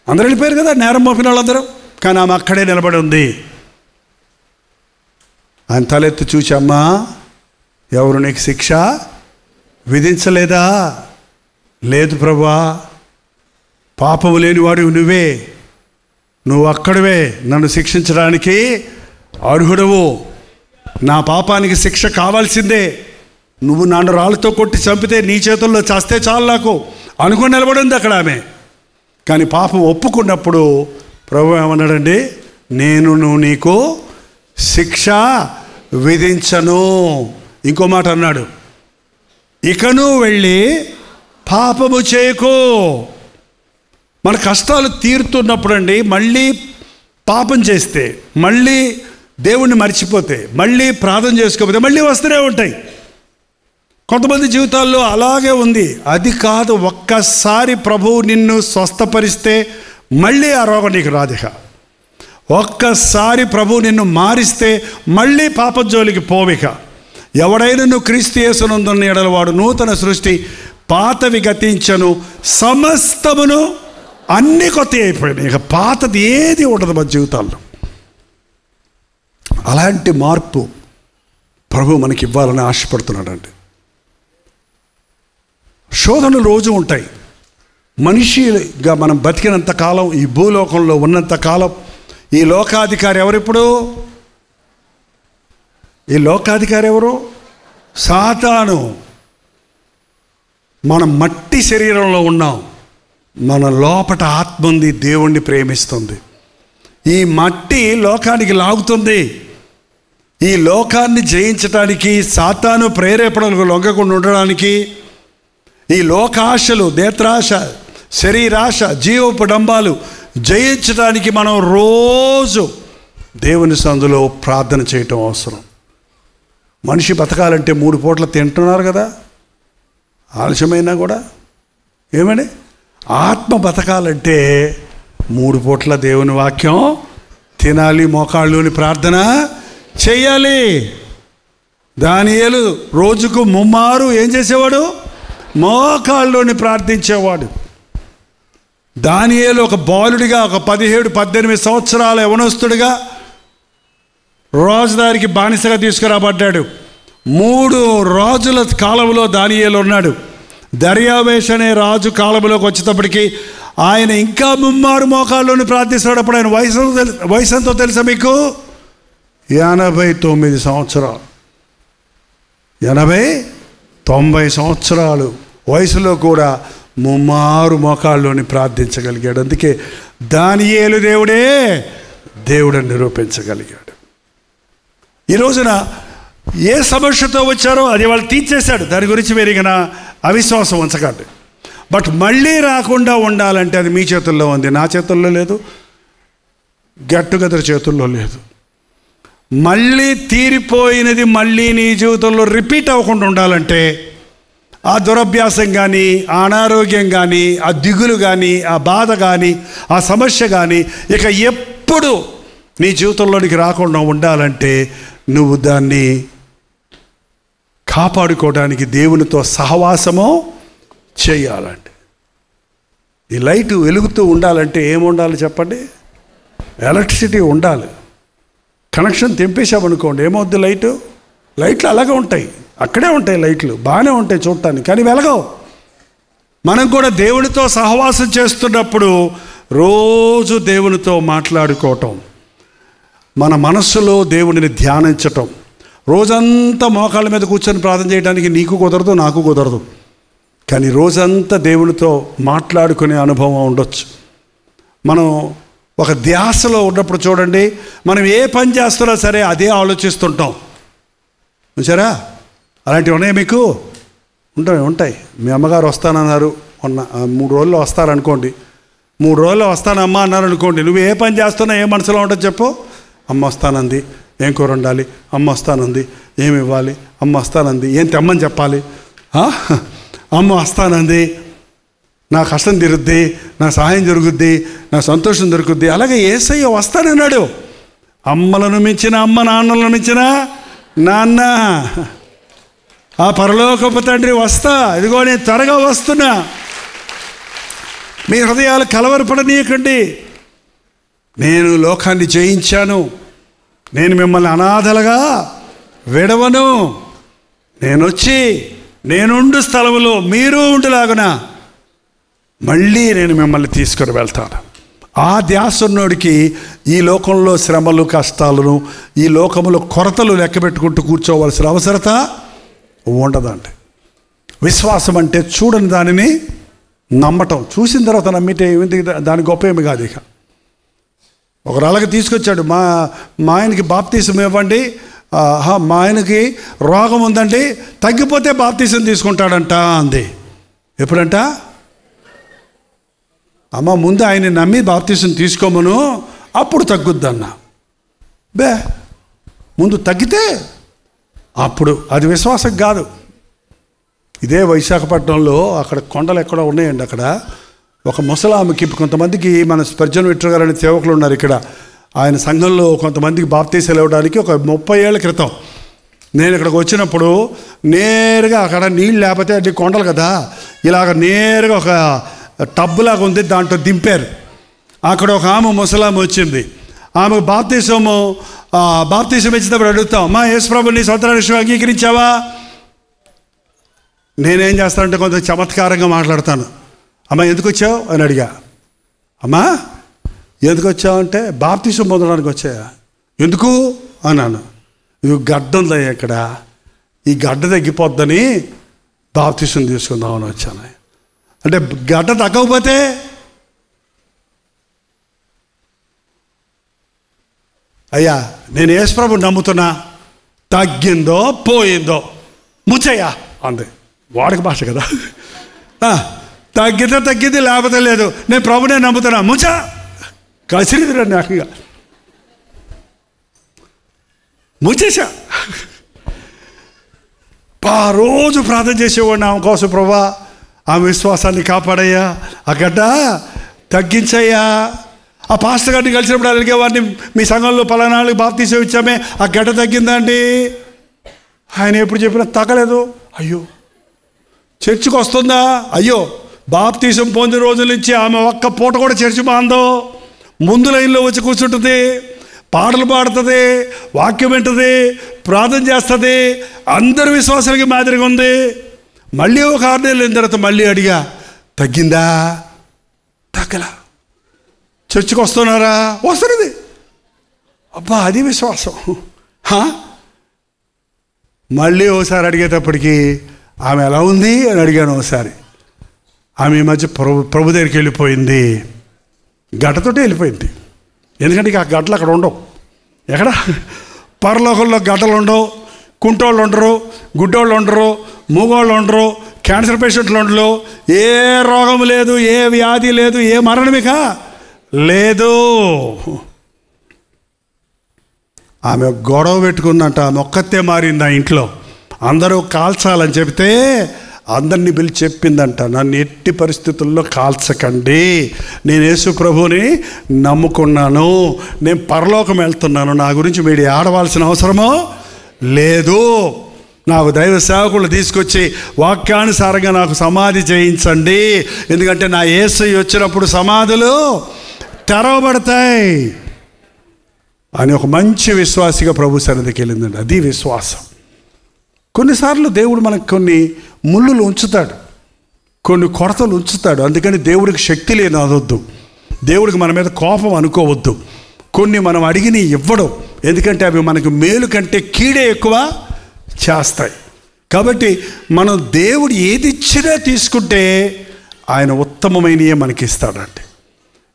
అందరూ వెళ్ళిపోయారు కదా నేరం మోపిన వాళ్ళందరూ. కానీ ఆమె అక్కడే నిలబడి ఉంది. ఆయన తలెత్తి చూసి, అమ్మా ఎవరు నీకు శిక్ష విధించలేదా? లేదు ప్రభువా, పాపము లేనివాడు నువ్వు అక్కడవే నన్ను శిక్షించడానికి అర్హుడవు. నా పాపానికి శిక్ష కావాల్సిందే. నువ్వు నన్ను రాళ్ళతో కొట్టి చంపితే నీ చేతుల్లో చేస్తే చాలు నాకు అనుకుని నిలబడింది అక్కడ ఆమె. కానీ పాపం ఒప్పుకున్నప్పుడు ప్రభు ఏమన్నాడండి? నేను నీకు శిక్ష విధించను. ఇంకో మాట అన్నాడు, ఇక నువ్వు వెళ్ళి పాపము చేయకు. మన కష్టాలు తీరుతున్నప్పుడు అండి మళ్ళీ పాపం చేస్తే, మళ్ళీ దేవుణ్ణి మర్చిపోతే, మళ్ళీ ప్రార్థన చేసుకోకపోతే మళ్ళీ వస్తూనే ఉంటాయి. కొంతమంది జీవితాల్లో అలాగే ఉంది. అది కాదు, ఒక్కసారి ప్రభువు నిన్ను స్వస్థపరిస్తే మళ్ళీ ఆ రోగం నీకు రాదిక. ఒక్కసారి ప్రభువు నిన్ను మారిస్తే మళ్ళీ పాపజోలికి పోవిక. ఎవడైనా నువ్వు క్రీస్తు యేసునందున్న ఎడల వాడు నూతన సృష్టి, పాతవి గతించను, సమస్తమును అన్ని కొత్త అయిపోయినాయి. ఇక పాతది ఏది ఉండదు మన జీవితాల్లో. అలాంటి మార్పు ప్రభు మనకి ఇవ్వాలని ఆశపడుతున్నాడండి. శోధనలు రోజు ఉంటాయి. మనిషిగా మనం బతికినంత కాలం, ఈ భూలోకంలో ఉన్నంత కాలం, ఈ లోకాధికారి ఎవరిప్పుడు? ఈ లోకాధికారి ఎవరు? సాతాను. మనం మట్టి శరీరంలో ఉన్నాం, మన లోపట ఆత్మ ఉంది, దేవుణ్ణి ప్రేమిస్తుంది. ఈ మట్టి లోకానికి లాగుతుంది. ఈ లోకాన్ని జయించడానికి, సాతాను ప్రేరేపణలకు లొంగకుండా ఉండడానికి, ఈ లోకాశలు, నేత్రాశ, శరీరాశ, జీవపు డంబాలు జయించడానికి మనం రోజు దేవుని సందులో ప్రార్థన చేయటం అవసరం. మనిషి బతకాలంటే 3 పూటలు తింటున్నారు కదా, ఆలస్యమైనా కూడా. ఏమని? ఆత్మ బతకాలంటే 3 పూట్ల దేవుని వాక్యం తినాలి, మోకాళ్ళుని ప్రార్థన చెయ్యాలి. దానియేలు రోజుకు 3 మారు ఏం చేసేవాడు? మోకాళ్ళుని ప్రార్థించేవాడు. దానియేలు ఒక బాలుడిగా, ఒక 17-18 సంవత్సరాల యవనస్తుడిగా రాజుదారికి బానిసగా తీసుకురాబడ్డాడు. 3 రాజుల కాలంలో దానియేలు ఉన్నాడు. దర్యావేష్ అనే రాజు కాలంలోకి వచ్చేటప్పటికి ఆయన ఇంకా 3 మారు మోకాళ్ళుని ప్రార్థిస్తున్నాడు. అప్పుడు ఆయన వయసు ఎంతో తెలుసా మీకు? 89 సంవత్సరాలు. 80-90 సంవత్సరాలు వయసులో కూడా 3 మారు మోకాళ్ళుని ప్రార్థించగలిగాడు. అందుకే దానియేలు దేవుడే దేవుడని నిరూపించగలిగాడు. ఈ రోజున ఏ సమస్యతో వచ్చారో అది వాళ్ళు తీర్చేశాడు. దాని గురించి పెరిగిన అవిశ్వాసం ఉంచకండి. బట్ మళ్ళీ రాకుండా ఉండాలంటే అది మీ చేతుల్లో ఉంది, నా చేతుల్లో లేదు, గెట్ టుగెదర్ చేతుల్లో లేదు. మళ్ళీ తీరిపోయినది మళ్ళీ నీ జీవితంలో రిపీట్ అవ్వకుండా ఉండాలంటే ఆ దురభ్యాసం కానీ, ఆ అనారోగ్యం కానీ, ఆ దిగులు కానీ, ఆ బాధ కానీ, ఆ సమస్య కానీ ఇక ఎప్పుడు నీ జీవితంలోనికి రాకుండా ఉండాలంటే నువ్వు దాన్ని కాపాడుకోవడానికి దేవునితో సహవాసము చేయాలండి. ఈ లైటు వెలుగుతూ ఉండాలంటే ఏముండాలి చెప్పండి? ఎలక్ట్రిసిటీ ఉండాలి. కనెక్షన్ తెంపేసామనుకోండి, ఏమవుద్ది? లైట్లు అలాగే ఉంటాయి, అక్కడే ఉంటాయి లైట్లు, బాగానే ఉంటాయి చూడటానికి, కానీ వెలగవు. మనం కూడా దేవునితో సహవాసం చేస్తున్నప్పుడు రోజు దేవునితో మాట్లాడుకోవటం, మన మనస్సులో దేవుడిని ధ్యానించటం, రోజంతా మోకాళ్ళ మీద కూర్చొని ప్రార్థన చేయడానికి నీకు కుదరదు, నాకు కుదరదు. కానీ రోజంతా దేవునితో మాట్లాడుకునే అనుభవం ఉండొచ్చు. మనం ఒక ధ్యాసలో ఉన్నప్పుడు చూడండి, మనం ఏ పని చేస్తున్నా సరే అదే ఆలోచిస్తుంటాం. చూసారా? అలాంటివి ఉన్నాయి మీకు? ఉంటాయి. మీ అమ్మగారు వస్తానన్నారు, 3 రోజుల్లో వస్తారనుకోండి. 3 రోజుల్లో వస్తానమ్మా అన్నారు అనుకోండి. నువ్వు ఏ పని చేస్తున్నా ఏ మనసులో ఉంటుంది చెప్పు? అమ్మ వస్తానంది, ఏం కూర ఉండాలి, అమ్మ వస్తానంది, ఏమి ఇవ్వాలి, అమ్మ వస్తానంది, ఏం తెమ్మని చెప్పాలి, అమ్మ వస్తానంది, నా కష్టం తీరుద్ది, నా సహాయం జరుగుద్ది, నా సంతోషం దొరుకుద్ది. అలాగే యేసయ్య వస్తానన్నాడు. అమ్మలను మించిన అమ్మ, నాన్నలను మించిన నాన్న, ఆ పరలోకపు తండ్రి వస్తా, ఇదిగో నేను త్వరగా వస్తున్నా. మీ హృదయాలు కలవరపడనీయకండి. నేను లోకాన్ని జయించాను, నేను మిమ్మల్ని అనాథలుగా విడవను, నేనొచ్చి నేనుండు స్థలంలో మీరు ఉండులాగున మళ్ళీ నేను మిమ్మల్ని తీసుకొని వెళ్తాను. ఆ ధ్యాసన్నోడికి ఈ లోకంలో శ్రమలు, కష్టాలను, ఈ లోకంలో కొరతలు లెక్క పెట్టుకుంటూ కూర్చోవలసిన అవసరత ఉండదండి. విశ్వాసం అంటే చూడని దానిని నమ్మటం, చూసిన తర్వాత నమ్మితే ఏమిటి దాని గొప్ప ఏమి కాదు. ఇక ఒకరాళ్ళకి తీసుకొచ్చాడు, మా ఆయనకి బాప్తీసం ఇవ్వండి, మా ఆయనకి రోగం ఉందండి, తగ్గిపోతే బాప్తీసం తీసుకుంటాడంట అంది. ఎప్పుడంట? అమ్మ ముందు ఆయన నమ్మి బాప్తీసం తీసుకోమను, అప్పుడు తగ్గుద్దన్న. ముందు తగ్గితే అప్పుడు అది విశ్వాసం కాదు. ఇదే విశాఖపట్నంలో అక్కడ కొండలు ఎక్కడో ఉన్నాయండి. అక్కడ ఒక ముసలామెకి కొంతమందికి మన స్పర్జన్ విట్టర్ గారు అనే సేవకులు ఉన్నారు ఇక్కడ. ఆయన సంఘంలో కొంతమందికి బాప్తీసాలు ఇవ్వడానికి ఒక 30 ఏళ్ల క్రితం నేను ఇక్కడికి వచ్చినప్పుడు నేరుగా అక్కడ నీళ్ళు లేకపోతే అది కొండలు కదా, ఇలాగ నేరుగా ఒక టబ్బులాగా ఉంది, దాంట్లో దింపారు. అక్కడ ఒక ఆమె ముసలామె వచ్చింది. ఆమెకు బాప్తీసం ఇచ్చినప్పుడు అడుగుతాం, అమ్మా యేసు ప్రభు నీ సొంత విషయం అంగీకరించావా? నేనేం చేస్తానంటే కొంత చమత్కారంగా మాట్లాడతాను. అమ్మా ఎందుకు వచ్చావు అని అడిగా. అమ్మా ఎందుకు వచ్చావు అంటే బాప్తీసం పొందడానికి వచ్చాయా? ఎందుకు అన్నాను. ఇవి గడ్డ ఉందయ్యా ఇక్కడ, ఈ గడ్డ తగ్గిపోద్దని బాప్తీసం తీసుకుందామని వచ్చాను. అంటే గడ్డ తగ్గకపోతే అయ్యా నేను యేసు ప్రభుని నమ్ముతున్నా, తగ్గిందో పోయిందో ముచ్చయ్యా అంది. వాడికి భాష కదా. తగ్గితే తగ్గింది, లేకపోతే లేదు, నేను ప్రభునే నమ్ముతున్నా ముచ్చ కసిరిది రండి నాకుగా ముచ్చేసా. రోజు ప్రార్థన చేసేవాడిని ఆమె కోసం, ప్రభా ఆమె విశ్వాసాన్ని కాపాడయ్యా, ఆ గడ్డ తగ్గించయ్యా. ఆ పాస్టర్ గారిని కలిసినప్పుడు అడిగే వారిని, మీ సంఘంలో పలానాళ్ళకి బాప్తీసం ఇచ్చామే, ఆ గడ్డ తగ్గిందండి. ఆయన ఎప్పుడు చెప్పినా తగ్గలేదు. అయ్యో చర్చికి వస్తుందా? అయ్యో బాప్తీసం పొందిన రోజుల నుంచి ఆమె ఒక్క పూట కూడా చర్చి మాందో, ముందు లైన్లో వచ్చి కూర్చుంటుంది, పాటలు పాడుతుంది, వాక్యం వింటుంది, ప్రార్థన చేస్తుంది, అందరి విశ్వాసాలకి మాదిరిగా ఉంది. మళ్ళీ ఒక 6 నెలలు అయిన తర్వాత మళ్ళీ అడిగా, తగ్గిందా? తగ్గలా. చర్చికి వస్తున్నారా? వస్తున్నది. అబ్బా అది విశ్వాసం. మళ్ళీ ఓసారి అడిగేటప్పటికి ఆమె ఎలా ఉంది అని అడిగాను. ఒకసారి ఆమె ఈ మధ్య ప్రభు దగ్గరికి వెళ్ళిపోయింది, గడ్డతోటే వెళ్ళిపోయింది. ఎందుకంటే ఇక ఆ గడ్డలు అక్కడ ఉండవు. ఎక్కడ పరలోకంలో గడ్డలు ఉండవు, కుంటోళ్ళు ఉండరు, గుడ్డోళ్ళు ఉండరు, మూగోళ్ళు ఉండరు, క్యాన్సర్ పేషెంట్లు ఉండరు, ఏ రోగం లేదు, ఏ వ్యాధి లేదు, ఏ మరణమిక లేదు. ఆమె గొడవ పెట్టుకుందంట, ఆమె ఒక్కతే మారింది ఆ ఇంట్లో. అందరూ కాల్చాలని చెప్తే అందరినీ పిలిచి చెప్పిందంట, నన్ను ఎట్టి పరిస్థితుల్లో కాల్చకండి, నేను యేసు ప్రభుని నమ్ముకున్నాను, నేను పరలోకం వెళ్తున్నాను, నా గురించి మీరు ఆడవలసిన అవసరమో లేదు. నాకు దైవ సేవకులు తీసుకొచ్చి వాక్యానుసారంగా నాకు సమాధి చేయించండి, ఎందుకంటే నా యేసు వచ్చినప్పుడు సమాధులు తెరవబడతాయి అని ఒక మంచి విశ్వాసిగా ప్రభు సన్నిధికి వెళ్ళిందండి. అది విశ్వాసం. కొన్నిసార్లు దేవుడు మనకు కొన్ని ముళ్ళులు ఉంచుతాడు, కొన్ని కొరతలు ఉంచుతాడు. అందుకని దేవుడికి శక్తి లేదు అనొద్దు, దేవుడికి మన మీద కోపం అనుకోవద్దు. కొన్ని మనం అడిగిన ఇవ్వడం, ఎందుకంటే అవి మనకు మేలు కంటే కీడే ఎక్కువ చేస్తాయి. కాబట్టి మనం దేవుడు ఏది ఇచ్చినా తీసుకుంటే ఆయన ఉత్తమమైనయే మనకి ఇస్తాడంటే.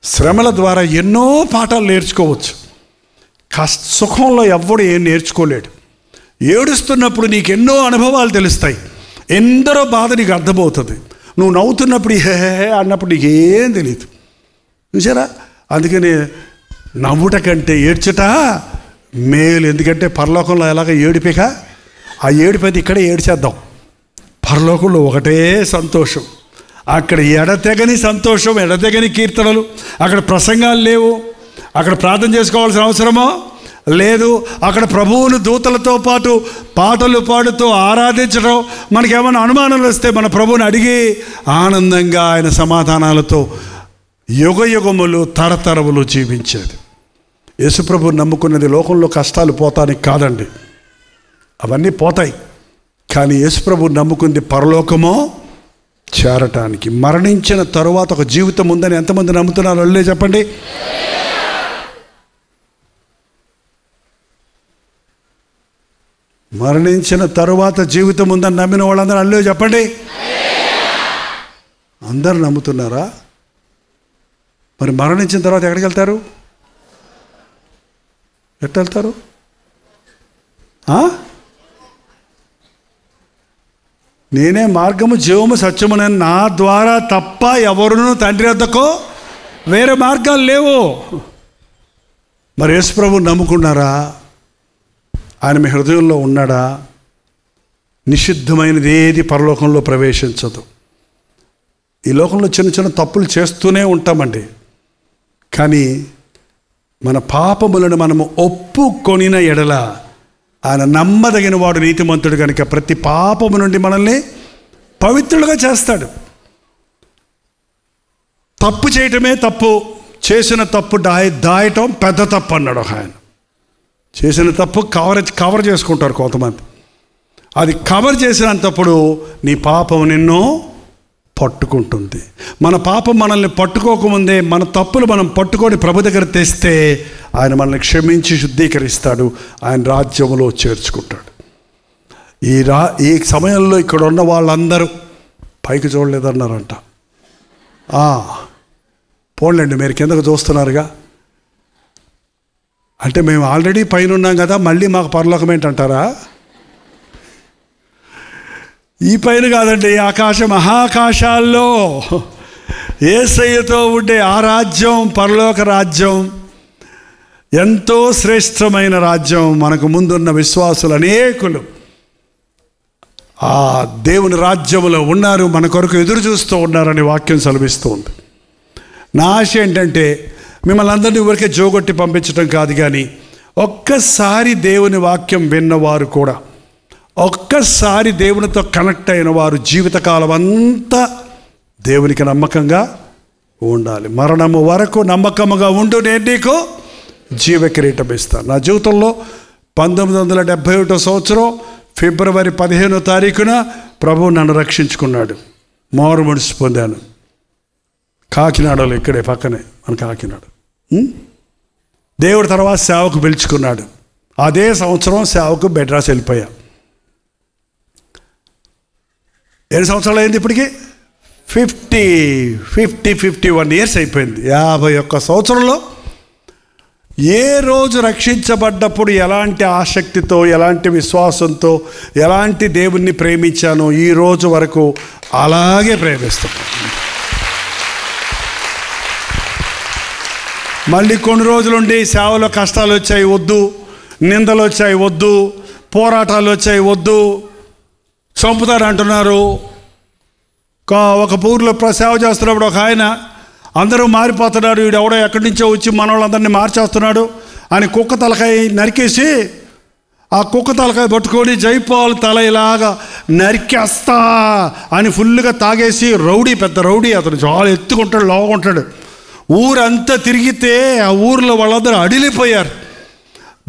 శ్రమల ద్వారా ఎన్నో పాఠాలు నేర్చుకోవచ్చు. సుఖంలో ఎవ్వడు ఏం నేర్చుకోలేడు. ఏడుస్తున్నప్పుడు నీకు ఎన్నో అనుభవాలు తెలుస్తాయి, ఎందరో బాధ నీకు అర్థమవుతుంది. నువ్వు నవ్వుతున్నప్పుడు హే అన్నప్పుడు నీకేం తెలియదు, చూసారా? అందుకని నవ్వుట కంటే ఏడ్చుట మేలు. ఎందుకంటే పరలోకంలో ఎలాగ ఏడిపిక, ఆ ఏడిపది ఇక్కడే ఏడ్చేద్దాం. పరలోకంలో ఒకటే సంతోషం, అక్కడ ఎడతెగని సంతోషం, ఎడతెగని కీర్తనలు. అక్కడ ప్రసంగాలు లేవు, అక్కడ ప్రార్థన చేసుకోవాల్సిన అవసరమో లేదు. అక్కడ ప్రభువును దూతలతో పాటు పాటలు పాడుతూ ఆరాధించడం. మనకేమైనా అనుమానాలు వస్తే మన ప్రభువుని అడిగి ఆనందంగా ఆయన సమాధానాలతో యుగ యుగములు తరతరములు జీవించేది. యేసుప్రభుని నమ్ముకున్నది లోకంలో కష్టాలు పోతానికి కాదండి, అవన్నీ పోతాయి. కానీ యేసుప్రభుని నమ్ముకుంది పరలోకమో చేరటానికి. మరణించిన తరువాత ఒక జీవితం ఉందని ఎంతమంది నమ్ముతున్నారు? అల్లే చెప్పండి. మరణించిన తరువాత జీవితం ఉందని నమ్మిన వాళ్ళందరూ అల్లే చెప్పండి. అందరు నమ్ముతున్నారా? మరి మరణించిన తర్వాత ఎక్కడికి వెళ్తారు? ఎట్లా వెళ్తారు? నేనే మార్గము జీవము సత్యమునని, నా ద్వారా తప్ప ఎవరును తండ్రి వద్దకో వేరే మార్గాలు లేవు. మరి యేసు ప్రభువుని నమ్ముకున్నారా? ఆయన మీ హృదయంలో ఉన్నాడా? నిషిద్ధమైనది ఏది పరలోకంలో ప్రవేశించదు. ఈ లోకంలో చిన్న చిన్న తప్పులు చేస్తూనే ఉంటామండి. కానీ మన పాపములను మనము ఒప్పుకొనిన ఎడల ఆయన నమ్మదగిన వాడు, నీతిమంతుడు కనుక ప్రతి పాపము నుండి మనల్ని పవిత్రులుగా చేస్తాడు. తప్పు చేయటమే తప్పు, చేసిన తప్పు దాయటం పెద్ద తప్పు అన్నాడు ఒక ఆయన. చేసిన తప్పు కవర్ చేసుకుంటారు కొంతమంది. అది కవర్ చేసినంతప్పుడు నీ పాపం నిన్ను పట్టుకుంటుంది. మన పాపం మనల్ని పట్టుకోకముందే మన తప్పులు మనం పట్టుకొని ప్రభు దగ్గర తెస్తే ఆయన మనల్ని క్షమించి శుద్ధీకరిస్తాడు, ఆయన రాజ్యంలో చేర్చుకుంటాడు. ఈ సమయంలో ఇక్కడ ఉన్న వాళ్ళందరూ పైకి చూడలేదన్నారంట. పోన్లేండి, మీరు కిందకు చూస్తున్నారుగా. అంటే మేము ఆల్రెడీ పైన ఉన్నాం కదా, మళ్ళీ మాకు పరలోకం ఏంటంటారా? ఈ పైన కాదండి, ఆకాశ మహాకాశాల్లో యేసయ్యతో ఉండే ఆ రాజ్యం, పరలోక రాజ్యం ఎంతో శ్రేష్టమైన రాజ్యం. మనకు ముందున్న విశ్వాసులు అనేకులు ఆ దేవుని రాజ్యములో ఉన్నారు, మన కొరకు ఎదురు చూస్తూ ఉన్నారని వాక్యం సెలవిస్తూ ఉంది. నా ఆశ ఏంటంటే మిమ్మల్ని అందరినీ ఊరికే జోగొట్టి పంపించడం కాదు, కానీ ఒక్కసారి దేవుని వాక్యం విన్నవారు కూడా, ఒక్కసారి దేవునితో కనెక్ట్ అయిన వారు జీవితకాలం అంతా దేవునికి నమ్మకంగా ఉండాలి. మరణము వరకు నమ్మకముగా ఉండు, నేను నీకు జీవ కిరీటం ఇస్తాను. నా జీవితంలో 1971 సంవత్సరం ఫిబ్రవరి 15వ తారీఖున ప్రభువు నన్ను రక్షించుకున్నాడు. మారు మనసు పొందాను. కాకినాడలో, ఇక్కడే పక్కనే మన కాకినాడ. దేవుడు తర్వాత సేవకు పిలుచుకున్నాడు. అదే సంవత్సరం సేవకు బెడ్రాస్ వెళ్ళిపోయా. 7 సంవత్సరాలు అయింది ఇప్పటికి. 51 ఇయర్స్ అయిపోయింది. 51 సంవత్సరంలో ఏ రోజు రక్షించబడ్డప్పుడు ఎలాంటి ఆసక్తితో, ఎలాంటి విశ్వాసంతో, ఎలాంటి దేవుణ్ణి ప్రేమించానో ఈ రోజు వరకు అలాగే ప్రేమిస్తాను. మళ్ళీ కొన్ని రోజులుండి సేవలో కష్టాలు వచ్చాయి, వద్దు, నిందలు వచ్చాయి, వద్దు, పోరాటాలు వచ్చాయి, వద్దు, చంపుతారు అంటున్నారు. ఒక ఊరిలో సేవ చేస్తున్నప్పుడు ఒక ఆయన, అందరూ మారిపోతున్నారు, వీడు ఎవడో ఎక్కడి నుంచో వచ్చి మన వాళ్ళందరినీ మార్చేస్తున్నాడు అని కుక్క తలకాయ నరికేసి, ఆ కుక్క తలకాయ పట్టుకొని జైపాల్ తల ఇలాగా నరికేస్తా అని ఫుల్గా తాగేసి, రౌడీ, పెద్ద రౌడీ, అతను చాలా ఎత్తుకుంటాడు, లోగుంటాడు. ఊరంతా తిరిగితే ఆ ఊర్లో వాళ్ళందరూ అడిలిపోయారు.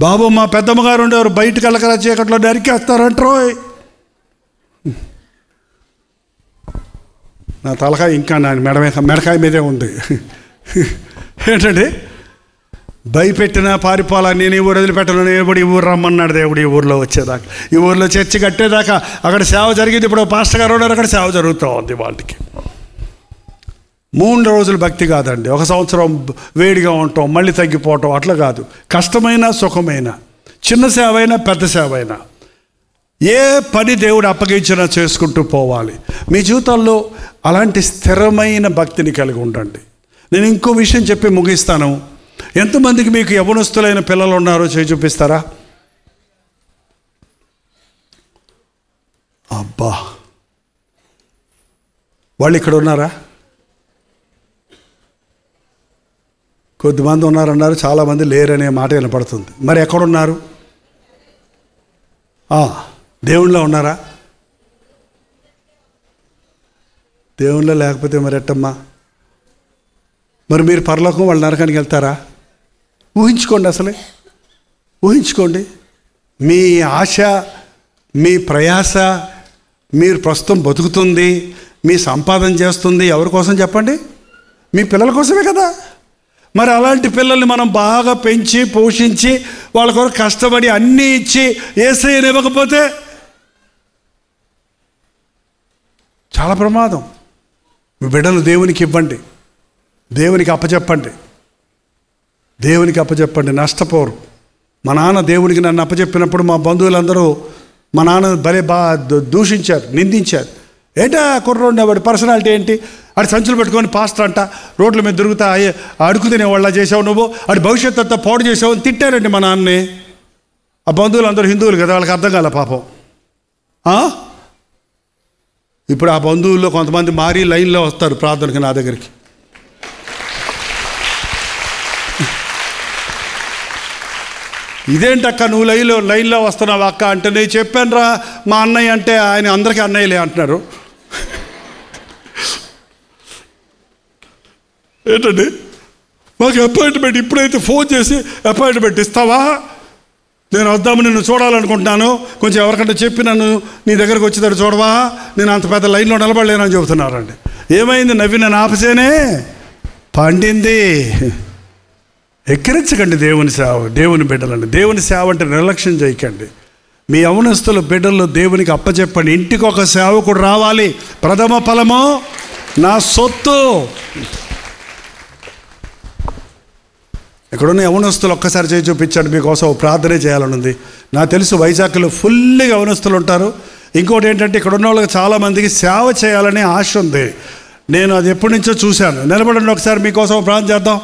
బాబు, మా పెద్దమ్మగారు ఉండేవారు, బయటకు వెళ్ళకరా, చీకట్లో నరికేస్తారంటారో. నా తలకాయ ఇంకా నా మెడకాయ మీదే ఉంది. ఏంటండి, భయపెట్టినా పారిపోవాలని, నేను ఈ ఊరు వదిలిపెట్టను, నేను ఈ ఊరు రమ్మన్నాడు దేవుడు. ఈ ఊరిలో వచ్చేదాకా, ఈ ఊరిలో చర్చి కట్టేదాకా అక్కడ సేవ జరిగింది. ఇప్పుడు పాస్టర్ గారు ఉన్నారు, అక్కడ సేవ జరుగుతూ ఉంది. వాళ్ళకి 3 రోజులు భక్తి కాదండి, 1 సంవత్సరం వేడిగా ఉంటాం, మళ్ళీ తగ్గిపోవటం, అట్లా కాదు. కష్టమైన, సుఖమైన, చిన్న సేవ అయినా, పెద్ద సేవ అయినా, ఏ పని దేవుడు అప్పగించినా చేసుకుంటూ పోవాలి. మీ జీవితాల్లో అలాంటి స్థిరమైన భక్తిని కలిగి ఉండండి. నేను ఇంకో విషయం చెప్పి ముగిస్తాను. ఎంతమందికి మీకు యవ్వనస్తులైన పిల్లలు ఉన్నారో చేయి చూపిస్తారా? అబ్బా, వాళ్ళు ఇక్కడ ఉన్నారా? కొద్దిమంది ఉన్నారన్నారు, చాలామంది లేరనే మాట వినపడుతుంది. మరి ఎక్కడున్నారు? దేవునిలో ఉన్నారా? దేవునిలో లేకపోతే మరి ఎట్టమ్మా? మరి మీరు పరలోకం, వాళ్ళు నరకానికి వెళ్తారా? ఊహించుకోండి, అసలే ఊహించుకోండి. మీ ఆశ, మీ ప్రయాస, మీరు ప్రస్తుతం బతుకుతుంది, మీ సంపాదన చేస్తుంది ఎవరి కోసం చెప్పండి? మీ పిల్లల కోసమే కదా. మరి అలాంటి పిల్లల్ని మనం బాగా పెంచి పోషించి వాళ్ళ కొరకు కష్టపడి అన్నీ ఇచ్చి యేసయ్యని ఇవ్వకపోతే చాలా ప్రమాదం. మీ బిడ్డలు దేవునికి ఇవ్వండి, దేవునికి అప్పచెప్పండి, దేవునికి అప్పచెప్పండి, నష్టపోరు. మా నాన్న దేవునికి నన్ను అప్పచెప్పినప్పుడు మా బంధువులందరూ మా నాన్న భలే దూషించారు, నిందించారు. ఏంటా కుర్రోండి, వాడి పర్సనాలిటీ ఏంటి, ఆడి సంచులు పెట్టుకొని పాస్టర్ అంట, రోడ్ల మీద దొరుకుతా అడుగు తినేవాళ్ళ చేసావు నువ్వు, ఆడి భవిష్యత్తు అంతా పాడు చేసావు అని తిట్టారండి మా నాన్నని. ఆ బంధువులు అందరూ హిందువులు కదా, వాళ్ళకి అర్థం కాలే పాపం. ఇప్పుడు ఆ బంధువుల్లో కొంతమంది మారి లైన్లో వస్తారు ప్రార్థనకి నా దగ్గరికి. ఇదేంటక్క నువ్వు లైన్లో వస్తున్నావు అక్క అంటే, నేను చెప్పాను రా మా అన్నయ్య అంటే ఆయన అందరికీ అన్నయ్యలే అంటున్నారు. ఏంటండి మాకు అపాయింట్మెంట్ ఇప్పుడైతే ఫోన్ చేసి అపాయింట్మెంట్ ఇస్తావా, నేను వద్దాము నిన్ను చూడాలనుకుంటున్నాను, కొంచెం ఎవరికంటే చెప్పి నన్ను నీ దగ్గరకు వచ్చేదాన్ని చూడవా, నేను అంత పెద్ద లైన్లో నిలబడలేనని చెబుతున్నారండి. ఏమైంది? నవ్వి నన్ను ఆపసేనే పండింది. ఎక్కిరించకండి దేవుని సేవ, దేవుని బిడ్డలండి. దేవుని సేవ అంటే నిర్లక్ష్యం చేయకండి. మీ యవనస్తుల బిడ్డల్లో దేవునికి అప్పచెప్పండి. ఇంటికి ఒక సేవకుడు రావాలి. ప్రథమ ఫలము నా సొత్తు. ఇక్కడున్న యవనస్తులు ఒక్కసారి చేయి చూపించండి. మీకోసం ప్రార్థనే చేయాలని ఉంది. నాకు తెలుసు వైజాగ్లో ఫుల్గా యవనస్తులు ఉంటారు. ఇంకోటి ఏంటంటే ఇక్కడ ఉన్న వాళ్ళకి చాలామందికి సేవ చేయాలనే ఆశ ఉంది. నేను అది ఎప్పటి నుంచో చూశాను. నిలబడండి ఒకసారి, మీకోసం ప్రార్థన చేద్దాం.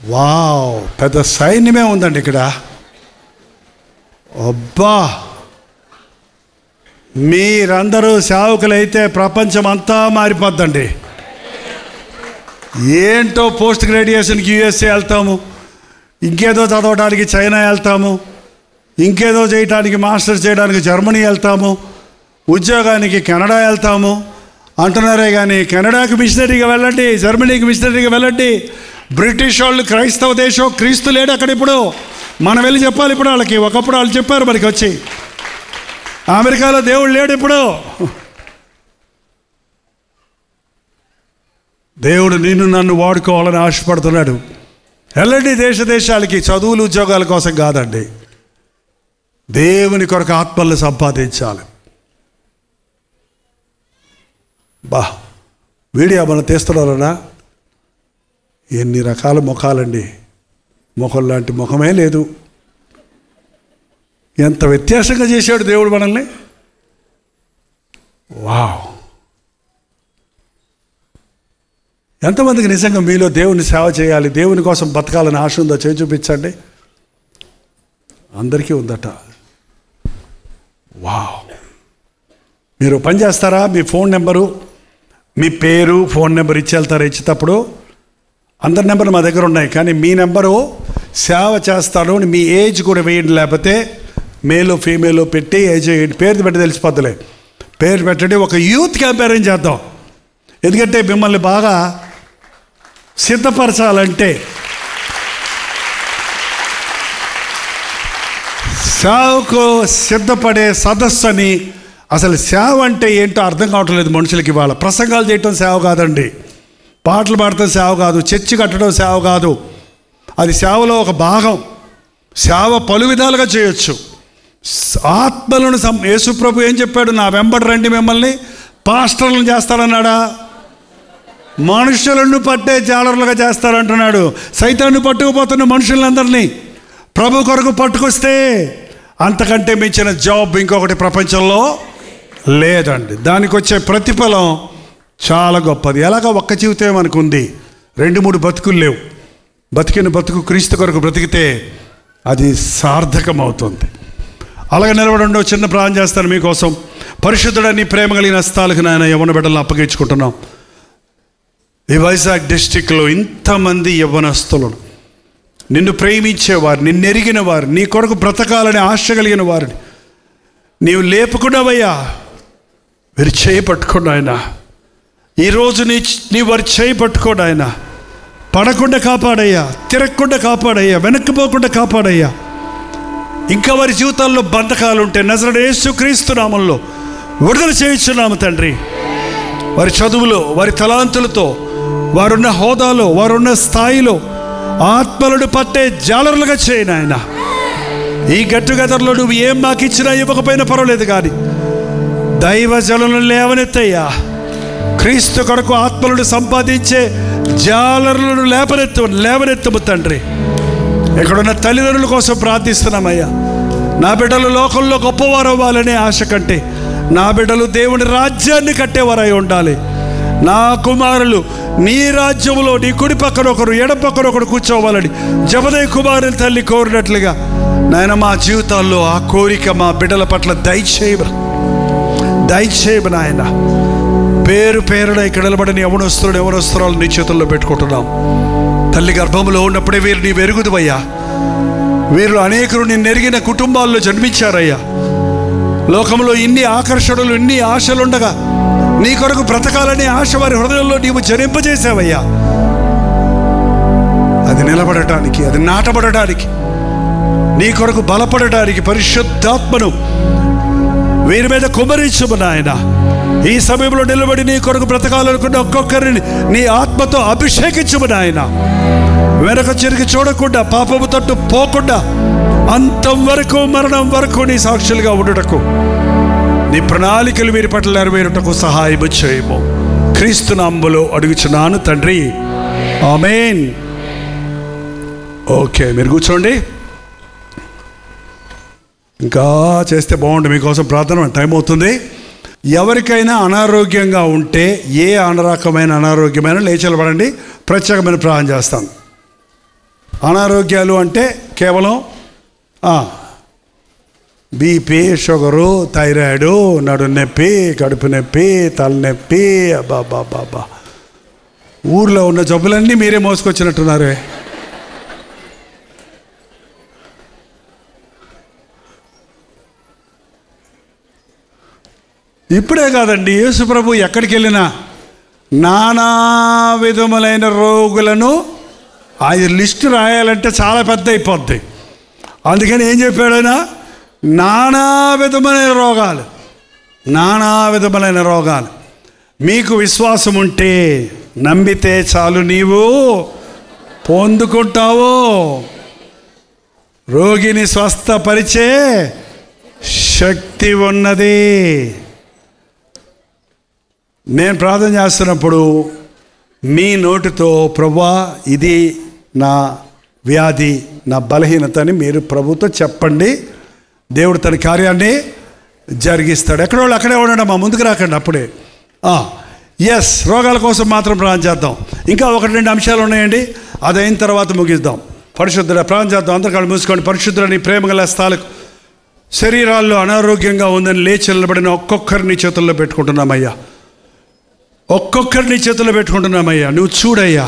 వావ్, పెద్ద సైన్యమే ఉందండి ఇక్కడ. అబ్బా, మీరందరూ సేవకులైతే ప్రపంచం అంతా మారిపోద్దండి. ఏంటో పోస్ట్ గ్రాడ్యుయేషన్కి యూఎస్ఏ వెళ్తాము, ఇంకేదో చదవడానికి చైనా వెళ్తాము, ఇంకేదో చేయడానికి మాస్టర్స్ చేయడానికి జర్మనీ వెళ్తాము, ఉద్యోగానికి కెనడా వెళ్తాము అంటున్నారే కానీ కెనడాకి మిషనరీగా వెళ్ళండి, జర్మనీకి మిషనరీగా వెళ్ళండి. బ్రిటిష్ వాళ్ళు క్రైస్తవ దేశం, క్రీస్తు లేడు అక్కడ. ఇప్పుడు మనం వెళ్ళి చెప్పాలి ఇప్పుడు వాళ్ళకి. ఒకప్పుడు వాళ్ళు చెప్పారు మనకి వచ్చి, అమెరికాలో దేవుడు లేడు. ఇప్పుడు దేవుడు నిన్ను నన్ను వాడుకోవాలని ఆశపడుతున్నాడు. వెళ్ళండి దేశాలకి, చదువులు ఉద్యోగాల కోసం కాదండి, దేవుని కొరకు ఆత్మలను సంపాదించాలి. బా, వీడియో మనం తీస్తున్నారన్నా, ఎన్ని రకాల ముఖాలండి. ముఖం లాంటి ముఖమే లేదు. ఎంత వ్యత్యాసంగా చేశాడు దేవుడు మనల్ని. వావ్, ఎంతమందికి నిజంగా మీలో దేవుని సేవ చేయాలి, దేవుని కోసం బతకాలని ఆశ ఉందో చేయి చూపించండి. అందరికీ ఉందట. వావ్, మీరు పని చేస్తారా? మీ ఫోన్ నెంబరు, మీ పేరు, ఫోన్ నెంబర్ ఇచ్చి వెళ్తారా? ఇచ్చేటప్పుడు అందరి నెంబర్లు మా దగ్గర ఉన్నాయి, కానీ మీ నెంబరు సేవ చేస్తాను అని మీ ఏజ్ కూడా వేయండి. లేకపోతే మేలో ఫీమేలో పెట్టి ఏజ్ వేయండి. పేరు పెట్టి తెలిసిపోద్దులే. పేరు పెట్టండి. ఒక యూత్ క్యాంపెయిన్ చేద్దాం. ఎందుకంటే మిమ్మల్ని బాగా సిద్ధపరచాలంటే సేవకు సిద్ధపడే సదస్సు అని. అసలు సేవ అంటే ఏంటో అర్థం కావట్లేదు మనుషులకి. ఇవాళ ప్రసంగాలు చేయటం సేవ కాదండి, పాటలు పాడటం సేవ కాదు, చర్చి కట్టడం సేవ కాదు. అది సేవలో ఒక భాగం. సేవ పలు విధాలుగా చేయొచ్చు. ఆత్మలను యేసుప్రభు ఏం చెప్పాడు? నా వెంబడి రండి, మిమ్మల్ని పాస్టర్లను చేస్తారన్నాడా? మనుషులను పట్టే జాలర్లుగా చేస్తారంటున్నాడు. సైతాన్ని పట్టుకుపోతున్న మనుషులందరినీ ప్రభు కొరకు పట్టుకొస్తే అంతకంటే మించిన జాబ్ ఇంకొకటి ప్రపంచంలో లేదండి. దానికి వచ్చే ప్రతిఫలం చాలా గొప్పది. ఎలాగ ఒక్క జీవితం మనకు ఉంది, 2-3 బతుకులు లేవు. బతికిన బతుకు క్రీస్తు కొరకు బ్రతికితే అది సార్థకం అవుతుంది. అలాగే నిలబడండి. చిన్న ప్రార్థన చేస్తాను మీకోసం. పరిశుద్ధుడా, నీ ప్రేమ కలిగిన హస్తాలకు నాయన యవ్వన బిడ్డలను అప్పగించుకుంటున్నాం. ఈ వైజాగ్ డిస్టిక్లో ఇంతమంది యవ్వనస్తులను, నిన్ను ప్రేమించేవారు, నిన్ను ఎరిగిన వారు, నీ కొరకు బ్రతకాలని ఆశ కలిగిన వారిని నీవు లేపుకున్నావయ్యా. వీరు చేయి పట్టుకోండి ఆయన. ఈరోజు నీ వారి చేయి పట్టుకోండి ఆయన. పడకుండా కాపాడయ్యా, తిరగకుండా కాపాడయ్యా, వెనక్కిపోకుండా కాపాడయ్యా. ఇంకా వారి జీవితాల్లో బంధకాలు ఉంటే నజరేయుడైన యేసుక్రీస్తు నామములో విడుదల చేయించున్నాము తండ్రి. వారి చదువులో, వారి తలాంతులతో, వారున్న హోదాలో, వారున్న స్థాయిలో ఆత్మలను పట్టే జాలరులుగా చేయను ఆయన. ఈ గట్టుగదర్లో నువ్వు ఏం మాకు ఇచ్చినా ఇవ్వకపోయినా పర్వాలేదు, కానీ దైవజనులను లేవనెత్తయ్యా. క్రీస్తు కొరకు ఆత్మలను సంపాదించే జాలరులను లేవనెత్తము తండ్రి. ఇక్కడున్న తల్లిదండ్రుల కోసం ప్రార్థిస్తున్నామయ్యా. నా బిడ్డలు లోకంలో గొప్పవారు అవ్వాలనే ఆశ కంటే నా బిడ్డలు దేవుని రాజ్యాన్ని కట్టేవారై ఉండాలి. నా కుమారులు నీ రాజ్యంలో నీ కుడి పక్కన ఒకరు, ఎడం పక్కన ఒకరు కూర్చోవాలని జబదయి కుమారుని తల్లి కోరినట్లుగా నాయన మా జీవితాల్లో ఆ కోరిక మా బిడ్డల పట్ల దయచేయ. దయచేయము నాయన. పేరు పేరున ఇక్కడ నిలబడిన యవనస్తురాలు నీ చేతుల్లో పెట్టుకుంటున్నాం. తల్లి గర్భంలో ఉన్నప్పుడే వీరు నీ వెరుగుదువయ్యా. వీరు అనేకులు నిన్ను ఎరిగిన కుటుంబాల్లో జన్మించారయ్యా. లోకంలో ఇన్ని ఆకర్షణలు, ఇన్ని ఆశలుండగా నీ కొరకు బ్రతకాలనే ఆశ వారి హృదయంలో నీవు జనింపజేసావయ్యా. అది నిలబడటానికి, అది నాటబడటానికి, నీ కొరకు బలపడటానికి పరిశుద్ధాత్మను వీరి మీద కుమ్మరించుము నాయన. ఈ సమయంలో నిలబడి నీ కొరకు బ్రతకాలనుకున్న ఒక్కొక్కరిని నీ ఆత్మతో అభిషేకించుము నాయన. వెనక తిరిగి చూడకుండా, పాపము తట్టు పోకుండా, అంతం వరకు, మరణం వరకు నీ సాక్షులుగా ఉండుటకు, నీ ప్రణాళికలు వీరి పట్ల నెరవేరుటకు సహాయము చేయము. క్రీస్తు నామములో అడుగుచున్నాను తండ్రి, ఆమేన్. ఓకే, మీరు కూర్చోండి. ఇంకా చేస్తే బాగుంటుంది. మీకోసం ప్రార్థన, టైం అవుతుంది. ఎవరికైనా అనారోగ్యంగా ఉంటే, ఏ రకమైన అనారోగ్యమైనా లేచలబడండి. ప్రత్యేకమైన ప్రార్థన చేస్తాం. అనారోగ్యాలు అంటే కేవలం బీపీ, షుగరు, థైరాయిడు, నడు నొప్పి, కడుపు నొప్పి, తలనొప్పి, అబ్బాబాబా, ఊర్లో ఉన్న జబ్బులన్నీ మీరే మోసుకొచ్చినట్టున్నారు. ఇప్పుడే కాదండి, యేసు ప్రభు ఎక్కడికి వెళ్ళినా నానా విధములైన రోగులను, అది లిస్టు రాయాలంటే చాలా పెద్ద అయిపోద్ది. అందుకని ఏం చెప్పాడైనా, నానా విధములైన రోగాలు, నానా విధములైన రోగాలు. మీకు విశ్వాసం ఉంటే, నమ్మితే చాలు, నీవు పొందుకుంటావు. రోగిని స్వస్థపరిచే శక్తి ఉన్నది. నేను ప్రార్థన చేస్తున్నప్పుడు మీ నోటితో ప్రభువా ఇది నా వ్యాధి, నా బలహీనత అని మీరు ప్రభుతో చెప్పండి. దేవుడు తన కార్యాన్ని జరిగిస్తాడు. ఎక్కడో వాళ్ళు అక్కడే ఉండడం, మా ముందుకు రాకండి అప్పుడే. ఎస్, రోగాల కోసం మాత్రం ప్రార్థన చేద్దాం. ఇంకా 1-2 అంశాలు ఉన్నాయండి, అది అయిన తర్వాత ముగిద్దాం. పరిశుద్ధుల ప్రార్థన చేద్దాం. అందరి కాళ్ళు మూసుకోండి. పరిశుద్ధులని ప్రేమగల స్థాలకు శరీరాల్లో అనారోగ్యంగా ఉందని లేచి నిలబడిన ఒక్కొక్కరిని చేతుల్లో పెట్టుకుంటున్నామయ్యా. ఒక్కొక్కరిని చేతుల్లో పెట్టుకుంటున్నామయ్యా. నువ్వు చూడయ్యా,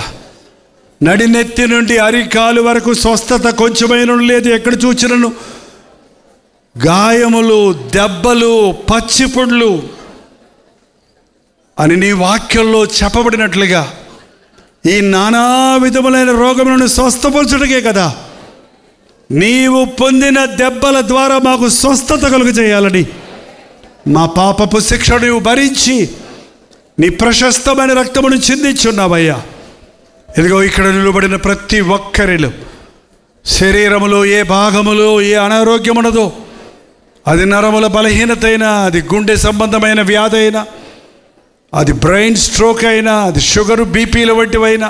నడినెత్తి నుండి అరికాలు వరకు స్వస్థత కొంచెమైన లేదు. ఎక్కడ చూచినను గాయములు, దెబ్బలు, పచ్చిపుండ్లు అని నీ వాక్యంలో చెప్పబడినట్లుగా ఈ నానా విధములైన రోగములను స్వస్థపరచుటకే కదా నీవు పొందిన దెబ్బల ద్వారా మాకు స్వస్థత కలుగ చేయాలని, మా పాపపు శిక్షను నీవు భరించి నీ ప్రశస్తమైన రక్తమును చిందించున్నావయ్యా. ఇదిగో ఇక్కడ నిలబడిన ప్రతి ఒక్కరిలో శరీరములో ఏ భాగములో ఏ అనారోగ్యం ఉన్నదో, అది నరముల బలహీనత అయినా, అది గుండె సంబంధమైన వ్యాధి అయినా, అది బ్రెయిన్ స్ట్రోక్ అయినా, అది షుగరు, బీపీల వంటివైనా,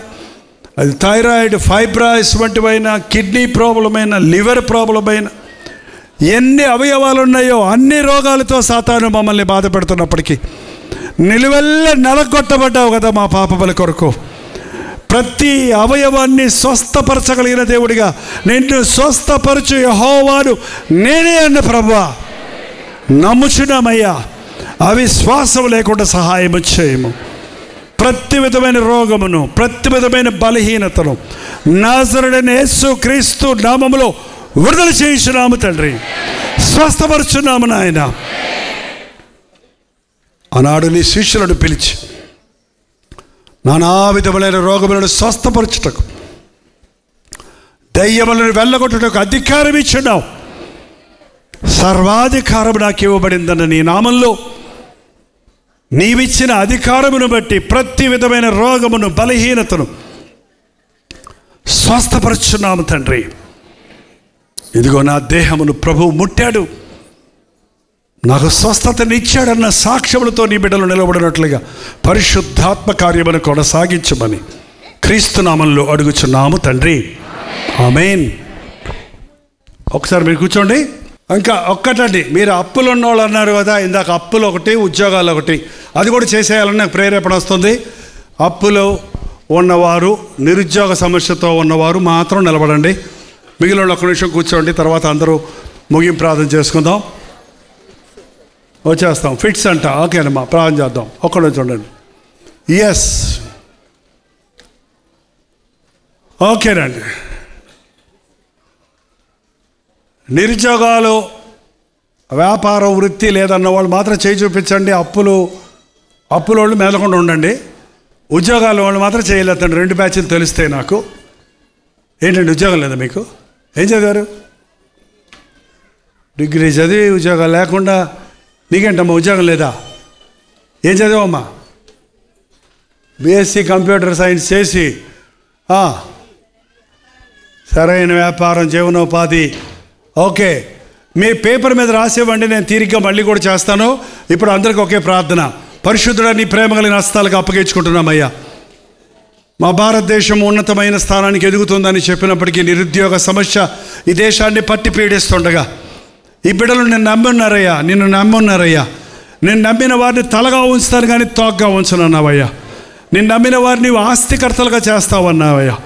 అది థైరాయిడ్, ఫైబ్రాయిడ్స్ వంటివైనా, కిడ్నీ ప్రాబ్లం అయినా, లివర్ ప్రాబ్లం అయినా, ఎన్ని అవయవాలు ఉన్నాయో అన్ని రోగాలతో సాతాను మమ్మల్ని బాధ పెడుతున్నప్పటికీ నిలువెల్ల నలగొట్టబడ్డావు కదా మా పాపముల కొరకు. ప్రతి అవయవాన్ని స్వస్థపరచగలిగిన దేవుడిగా నిన్ను స్వస్థపరచు యెహోవాను నేనే అన్న ప్రభువా నమ్ముచున్నామయ్యా. అవిశ్వాసం లేకుండా సహాయము చేయము. ప్రతి విధమైన రోగమును, ప్రతి విధమైన బలహీనతను నాజరుడైన యేసు క్రీస్తు నామములో విడుదల చేయించున్నాము తండ్రి. స్వస్థపరుచున్నాము నాయన. ఆనాడు నీ శిష్యులను పిలిచి నానా విధములైన రోగములను స్వస్థపరచుటకు, దయ్యములను వెళ్ళగొట్టుటకు అధికారం ఇచ్చున్నావు. సర్వాధికారం నాకు ఇవ్వబడిందన్న నీ నామంలో నీవిచ్చిన అధికారమును బట్టి ప్రతి విధమైన రోగమును, బలహీనతను స్వస్థపరచున్నాము తండ్రి. ఇదిగో నా దేహమును ప్రభువు ముట్టాడు, నాకు స్వస్థతనిచ్చాడన్న సాక్ష్యములతో నీ బిడ్డలు నిలబడినట్లుగా పరిశుద్ధాత్మ కార్యమును కొనసాగించమని క్రీస్తు నామంలో అడుగుచున్నాము తండ్రి, ఆమేన్. ఒకసారి మీరు కూర్చోండి. ఇంకా ఒక్కటండి, మీరు అప్పులు ఉన్నవాళ్ళు అన్నారు కదా ఇందాక, అప్పులు ఒకటి, ఉద్యోగాలు ఒకటి, అది కూడా చేసేయాలని నాకు ప్రేరేపణ వస్తుంది. అప్పులు ఉన్నవారు, నిరుద్యోగ సమస్యతో ఉన్నవారు మాత్రం నిలబడండి. మిగిలిన ఒక్క నిమిషం కూర్చోండి, తర్వాత అందరూ ముగింపు ప్రార్థన చేసుకుందాం. వచ్చేస్తాం. ఫిట్స్ అంట. ఓకేనమ్మా, ప్రార్థన చేద్దాం. ఒక్కడే చూడండి. ఎస్, ఓకేనండి. నిరుద్యోగాలు, వ్యాపారం, వృత్తి లేదన్న వాళ్ళు మాత్రం చేయి చూపించండి. అప్పుల వాళ్ళు మేలకుండా ఉండండి. ఉద్యోగాల వాళ్ళు మాత్రం చేయలేదండి. 2 బ్యాచ్లు తెలుస్తాయి నాకు. ఏంటండి, ఉద్యోగం లేదా మీకు? ఏం చదివారు? డిగ్రీ చదివి ఉద్యోగాలు లేకుండా నీకేంటమ్మా ఉద్యోగం లేదా? ఏం చదివమ్మా? బీఎస్సీ కంప్యూటర్ సైన్స్ చేసి సరైన వ్యాపారం, జీవనోపాధి. ఓకే, మీ పేపర్ మీద రాసేవ్వండి, నేను తీరిగ్గా మళ్ళీ కూడా చేస్తాను. ఇప్పుడు అందరికీ ఒకే ప్రార్థన. పరిశుద్ధుడా, నీ ప్రేమ కలిగిన హస్తాలకు అప్పగించుకుంటున్నామయ్యా. మా భారతదేశం ఉన్నతమైన స్థానానికి ఎదుగుతుందని చెప్పినప్పటికీ నిరుద్యోగ సమస్య ఈ దేశాన్ని పట్టి పీడిస్తుండగా ఈ బిడ్డలు నిన్ను నమ్మున్నారయ్యా. నిన్ను నమ్మిన వారిని తలగా ఉంచుతాను కానీ తోగ్గా ఉంచనన్నావయ్యా. నిన్ను నమ్మిన వారిని నీవు ఆస్తికర్తలుగా చేస్తావన్నావయ్యా.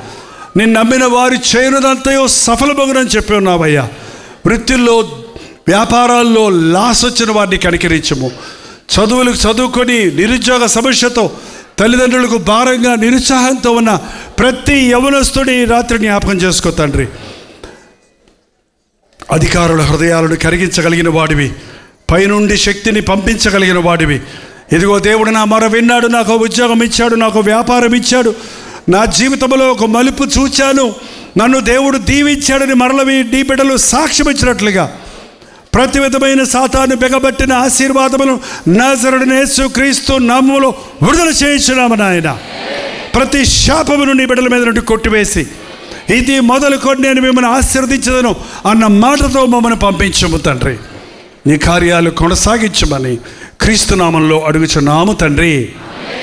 నిన్ను నమ్మిన వారి చేయనుదంతయో సఫలమగునని చెప్పి ఉన్నావయ్యా. వృత్తుల్లో, వ్యాపారాల్లో లాస్ వచ్చిన వారిని కనికరించము. చదువులకు చదువుకొని నిరుద్యోగ సమస్యతో తల్లిదండ్రులకు భారంగా నిరుత్సాహంతో ఉన్న ప్రతి యవనస్తుడి రాత్రి జ్ఞాపకం చేసుకో తండ్రి. అధికారుల హృదయాలను కరిగించగలిగిన వాడివి, పైనుండి శక్తిని పంపించగలిగిన వాడివి. ఇదిగో దేవుడు నా మొర విన్నాడు, నాకు ఉద్యోగం ఇచ్చాడు, నాకు వ్యాపారం ఇచ్చాడు, నా జీవితంలో ఒక మలుపు చూచాను, నన్ను దేవుడు దీవించాడని మరలవి నీ బిడ్డలు సాక్ష్యం ఇచ్చినట్లుగా ప్రతి విధమైన సాతాను బెగబట్టిన ఆశీర్వాదములను నజరుడైన యేసుక్రీస్తు నామములో విడుదల చేయించున్నాము నాయన. ప్రతి శాపమును నీ బిడ్డల మీద నుండి కొట్టివేసి ఇది మొదలుకొని నేను మిమ్మల్ని ఆశీర్వదించదను అన్న మాటతో మమ్మల్ని పంపించము తండ్రి. నీ కార్యాలు కొనసాగించమని క్రీస్తు నామంలో అడుగుచున్నాము తండ్రి.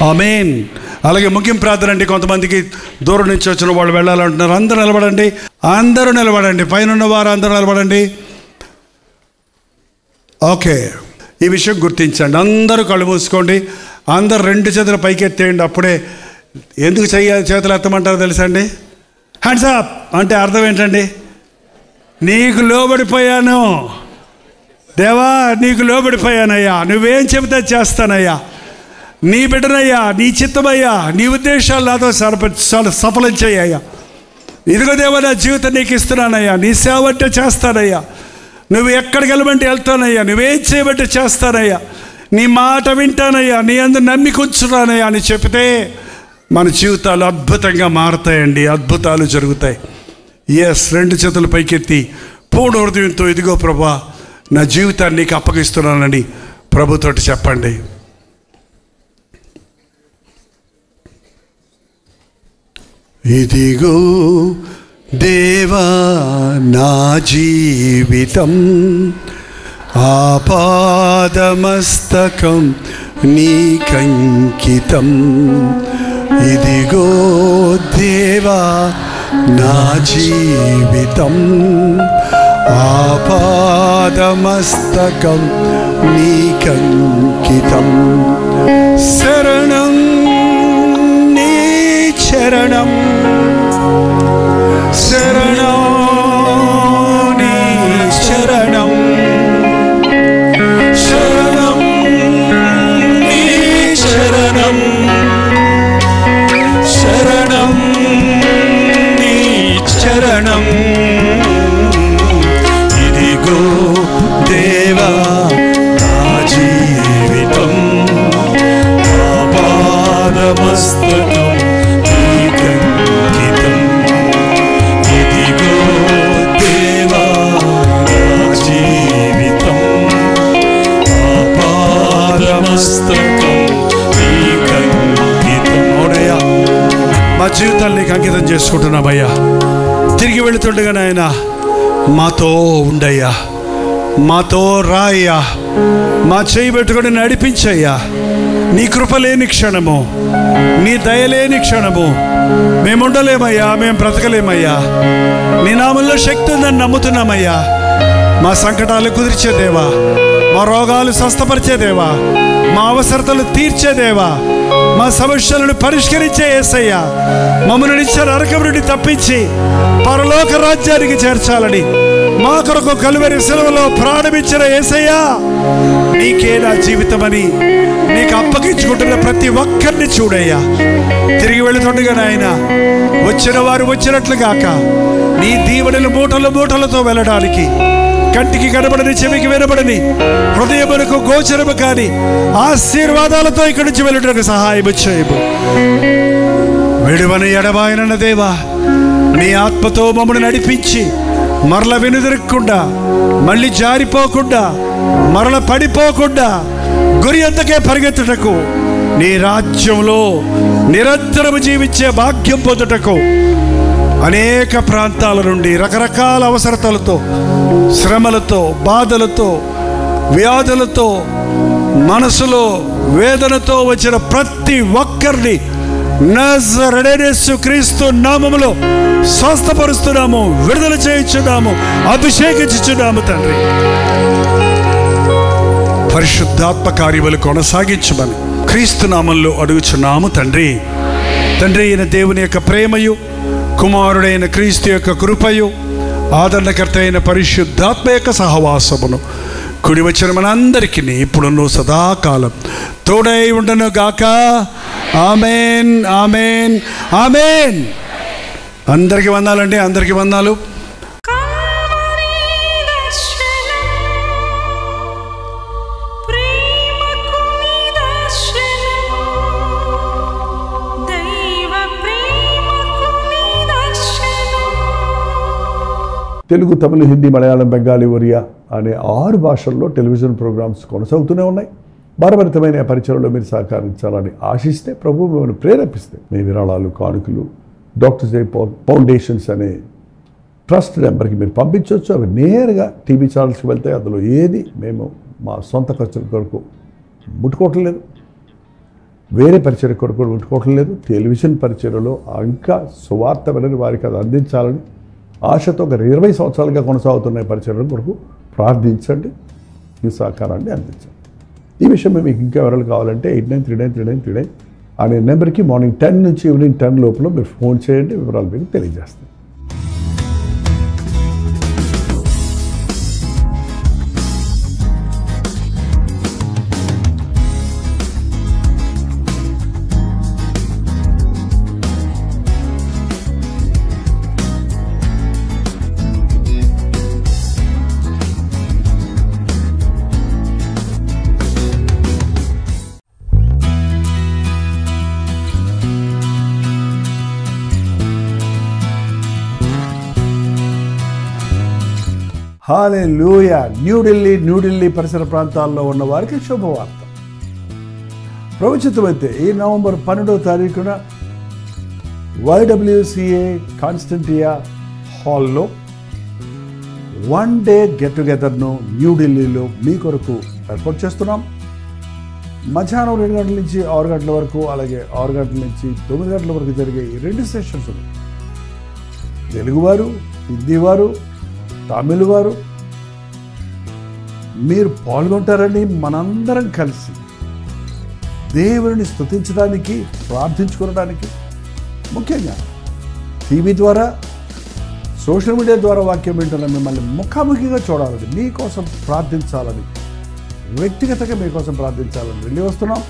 ఆమేన్. అలాగే ముఖ్యం ప్రార్థన అండి. కొంతమందికి దూరం నుంచి వచ్చిన వాళ్ళు వెళ్ళాలంటున్నారు. అందరూ నిలబడండి. పైన ఉన్న వారు అందరూ నిలబడండి. ఓకే, ఈ విషయం గుర్తించండి. అందరూ కళ్ళు మూసుకోండి. అందరు 2 చేతులు పైకెత్తేయండి. అప్పుడే ఎందుకు చేతులు ఎత్తమంటారో తెలుసా అండి? హ్యాండ్స్ అప్ అంటే అర్థం ఏంటండి? నీకు లోబడిపోయాను దేవా, నీకు లోబడిపోయానయ్యా, నువ్వేం చెబితే చేస్తానయ్యా, నీ బిడ్డనయ్యా, నీ చిత్తమయ్యా, నీ ఉద్దేశాలు నాతో సఫలం చేయ్యా. ఇదిగో దేవా, నా జీవితం నీకు ఇస్తున్నానయ్యా, నీ సేవ అంటే చేస్తానయ్యా, నువ్వు ఎక్కడికి వెళ్ళమంటే వెళ్తానయ్యా, నువ్వేం చేయబట్టి చేస్తానయ్యా, నీ మాట వింటానయ్యా, నీ అందరు నమ్మికొచ్చున్నానయ్యా అని చెప్తే మన జీవితాలు అద్భుతంగా మారుతాయండి. అద్భుతాలు జరుగుతాయి. ఎస్, 2 చేతులు పైకెత్తి పూర్ణ హృదయంతో ఇదిగో ప్రభా, నా జీవితాన్ని నీకు అప్పగిస్తున్నానని ప్రభుతోటి చెప్పండి. ఇదిగో దేవా, నా జీవితం ఆపాదమస్తకం నీకంకితం. ఇదిగో దేవా, నా జీవితం ఆపాదమస్తకం నీకంకితం. శరణం నీ చరణం, శరణం నీ చరణం, శరణం నీ చరణం, శరణం నీ చరణం. ఇదిగో దేవా, నా జీవితం ఆపాదమస్తకం నీకంకితం. ఇదిగో దేవా, నా జీవితం ఆపాదమస్తకం నీకంకితం. ఓడయ్యా, మా జీవితాన్ని నీకు అంకితం చేసుకుంటున్నామయ్యా. తిరిగి వెళుతుండగా నాయన మాతో ఉండయ్యా, మాతో రాయ్యా, మా చేయి పెట్టుకొని నడిపించయ్యా. నీ కృప లేని క్షణము, నీ దయలేని క్షణము మేము ఉండలేమయ్యా, మేము బ్రతకలేమయ్యా. నీ నామంలో శక్తి ఉందని నమ్ముతున్నామయ్యా. మా సంకటాలు కుదిర్చేదేవా, మా రోగాలు స్వస్థపరిచేదేవా, మా అవసరతలు తీర్చేదేవా, మా సమస్యలను పరిష్కరించే యేసయ్యా. మమ్మల్ని నిత్య నరకం నుండి తప్పించి పరలోక రాజ్యానికి చేర్చాలని మా కొరకు కలువరి శిలువలో ప్రాణమిచ్చిన యేసయ్యా, నీ నీకే నా జీవితమని నీకు అప్పగించుకుంటున్న ప్రతి ఒక్కరిని చూడయ్యా. తిరిగి వెళుతుండగా నాయన వచ్చిన వారు వచ్చినట్లు గాక నీ దీవెనలు మూటలు మూటలతో వెళ్ళడానికి, కంటికి కనబడని చెవికి వినబడని హృదయములకు గోచరము కాని ఆశీర్వాదాలతో ఇక్కడి నుంచి వెళ్ళడానికి సహాయం చేయము. విడువని ఎడబాయనన్న దేవా, నీ ఆత్మతో మమ్మల్ని నడిపించి మరల వెనుదిరగకుండా, మళ్ళీ జారిపోకుండా, మరల పడిపోకుండా గురి అంతకే పరిగెత్తుటకు, నీ రాజ్యంలో నిరంతరము జీవించే భాగ్యం పొందుటకు అనేక ప్రాంతాల నుండి రకరకాల అవసరతలతో, శ్రమలతో, బాధలతో, వ్యాధులతో, మనసులో వేదనతో వచ్చిన ప్రతి ఒక్కరిని నజరేయుడైన యేసుక్రీస్తు నామములో స్వస్థపరుస్తున్నాము, విడుదల చేయించున్నాము, అభిషేకించుచున్నాము తండ్రి. పరిశుద్ధాత్మ కార్యములు కొనసాగించమని క్రీస్తు నామంలో అడుగుచున్నాము తండ్రి. తండ్రి అయిన దేవుని యొక్క ప్రేమయు, కుమారుడైన క్రీస్తు యొక్క కృపయు, ఆదరణకర్త అయిన పరిశుద్ధాత్మ యొక్క సహవాసమును కుడి వచ్చిన మనందరికీ ఇప్పుడును సదాకాలం తోడై ఉండను గాక. Amen, amen, amen. అందరికీ వందాలండి, అందరికీ వందాలు. తెలుగు, తమిళ, హిందీ, మలయాళం, బెంగాలీ, ఒరియా అనే 6 భాషల్లో టెలివిజన్ ప్రోగ్రామ్స్ కొనసాగుతూనే ఉన్నాయి. భారభరితమైన పరిచయంలో మీరు సహకరించాలని ఆశిస్తే, ప్రభు మిమ్మల్ని ప్రేరేపిస్తే మీ విరాళాలు, కానుకలు డాక్టర్ జై పాల్ ఫౌండేషన్స్ అనే ట్రస్ట్ నెంబర్కి మీరు పంపించవచ్చు. అవి నేరుగా టీవీ ఛానల్స్కి వెళ్తాయి. అందులో ఏది మేము మా సొంత ఖర్చుల కొరకు ముట్టుకోవటం లేదు, వేరే పరిచయ కొరకు ముట్టుకోవటం లేదు. టెలివిజన్ పరిచయలో ఇంకా సువార్త వినని వారికి అది అందించాలని ఆశతో ఒక 20 సంవత్సరాలుగా కొనసాగుతున్న పరిచయం కొరకు ప్రార్థించండి, మీ సహకారాన్ని అందించండి. ఈ విషయం మీకు ఇంకా వివరాలు కావాలంటే 89393939 అనే నెంబర్కి మార్నింగ్ 10 నుంచి ఈవినింగ్ 10 లోపల మీరు ఫోన్ చేయండి, వివరాలు మీకు తెలియజేస్తాం. హల్లెలూయా. న్యూఢిల్లీ పరిసర ప్రాంతాల్లో ఉన్న వారికి శుభవార్త. ప్రవచితమైతే ఈ నవంబర్ 12వ తారీఖున YWCA కాన్స్టంటియా హాల్లో 1 డే గెట్ టుగెదర్ను న్యూఢిల్లీలో మీ కొరకు ఏర్పాటు చేస్తున్నాం. మధ్యాహ్నం 2 గంటల నుంచి 6 గంటల వరకు, అలాగే 6 గంటల నుంచి 9 గంటల వరకు జరిగే ఈ 2 సెషన్స్ తెలుగువారు, హిందీవారు, తమిళ వారు మీరు పాల్గొంటారని మనందరం కలిసి దేవుని స్తుతించడానికి, ప్రార్థించుకోవడానికి, ముఖ్యంగా టీవీ ద్వారా, సోషల్ మీడియా ద్వారా వాక్యం వింటున్న మిమ్మల్ని ముఖాముఖిగా చూడాలని, మీకోసం ప్రార్థించాలని, వ్యక్తిగతంగా మీకోసం ప్రార్థించాలని వెళ్ళి వస్తున్నాం.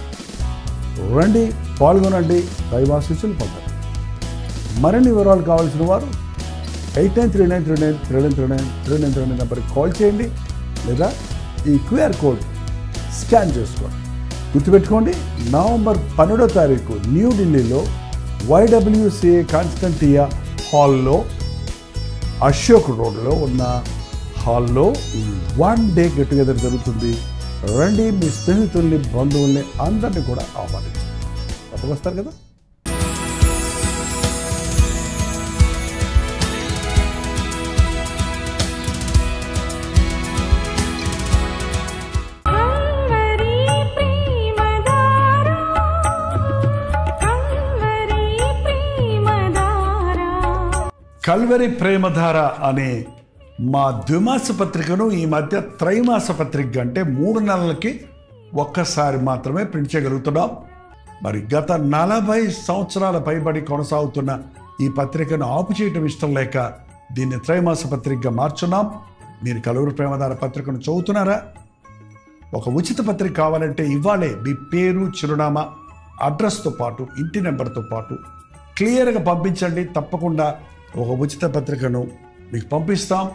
రండి, పాల్గొనండి, దైవాశీస్సులు పొందండి. మరిన్ని వివరాలు కావాల్సిన వారు 8939393939 నెంబర్కి కాల్ చేయండి, లేదా ఈ QR కోడ్ స్కాన్ చేసుకోండి. గుర్తుపెట్టుకోండి, నవంబర్ 12వ తారీఖు న్యూఢిల్లీలో YWCA కాన్స్టంటియా హాల్లో, అశోక్ రోడ్లో ఉన్న హాల్లో ఈ 1 డే గెట్ టుగెదర్ జరుగుతుంది. రండి, మీ స్నేహితుల్ని, బంధువుల్ని అందరినీ కూడా ఆహ్వానించండి. తప్పక వస్తారు కదా. కల్వరి ప్రేమధార అనే మా ద్విమాస పత్రికను ఈ మధ్య త్రైమాస పత్రిక అంటే 3 నెలలకి ఒక్కసారి మాత్రమే ప్రింట్ చేయగలుగుతున్నాం. మరి గత 40 సంవత్సరాల పైబడి కొనసాగుతున్న ఈ పత్రికను ఆపు చేయటం ఇష్టం లేక దీన్ని త్రైమాస పత్రికగా మార్చున్నాం. మీరు కల్వరి ప్రేమధార పత్రికను చదువుతున్నారా? ఒక ఉచిత పత్రిక కావాలంటే ఇవ్వాలే మీ పేరు, చిరునామా, అడ్రస్తో పాటు ఇంటి నెంబర్తో పాటు క్లియర్గా పంపించండి. తప్పకుండా ఒక ఉచిత పత్రికను మీకు పంపిస్తాం.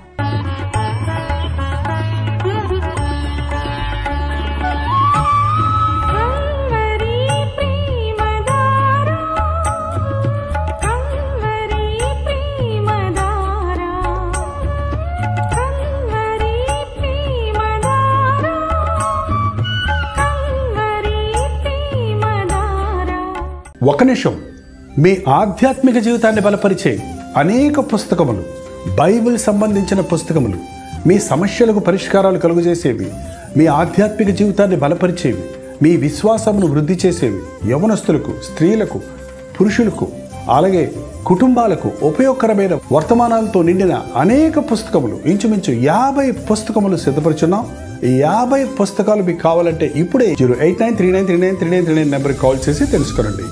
ఒక నిమిషం. మీ ఆధ్యాత్మిక జీవితాన్ని బలపరిచే అనేక పుస్తకములు, బైబిల్ సంబంధించిన పుస్తకములు, మీ సమస్యలకు పరిష్కారాలు కలుగజేసేవి, మీ ఆధ్యాత్మిక జీవితాన్ని బలపరిచేవి, మీ విశ్వాసమును వృద్ధి చేసేవి, యవనస్తులకు, స్త్రీలకు, పురుషులకు, అలాగే కుటుంబాలకు ఉపయోగకరమైన వర్తమానాలతో నిండిన అనేక పుస్తకములు, ఇంచుమించు 50 పుస్తకములు సిద్ధపరుచున్నాం. ఈ 50 పుస్తకాలు మీకు కావాలంటే ఇప్పుడే 08939393939 నెంబర్కి కాల్ చేసి తెలుసుకోండి.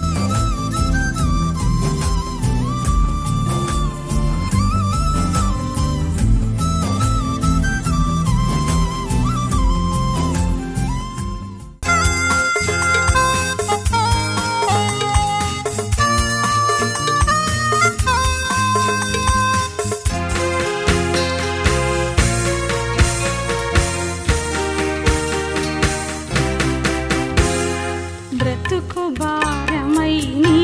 బ్రతుకు భారమై నీ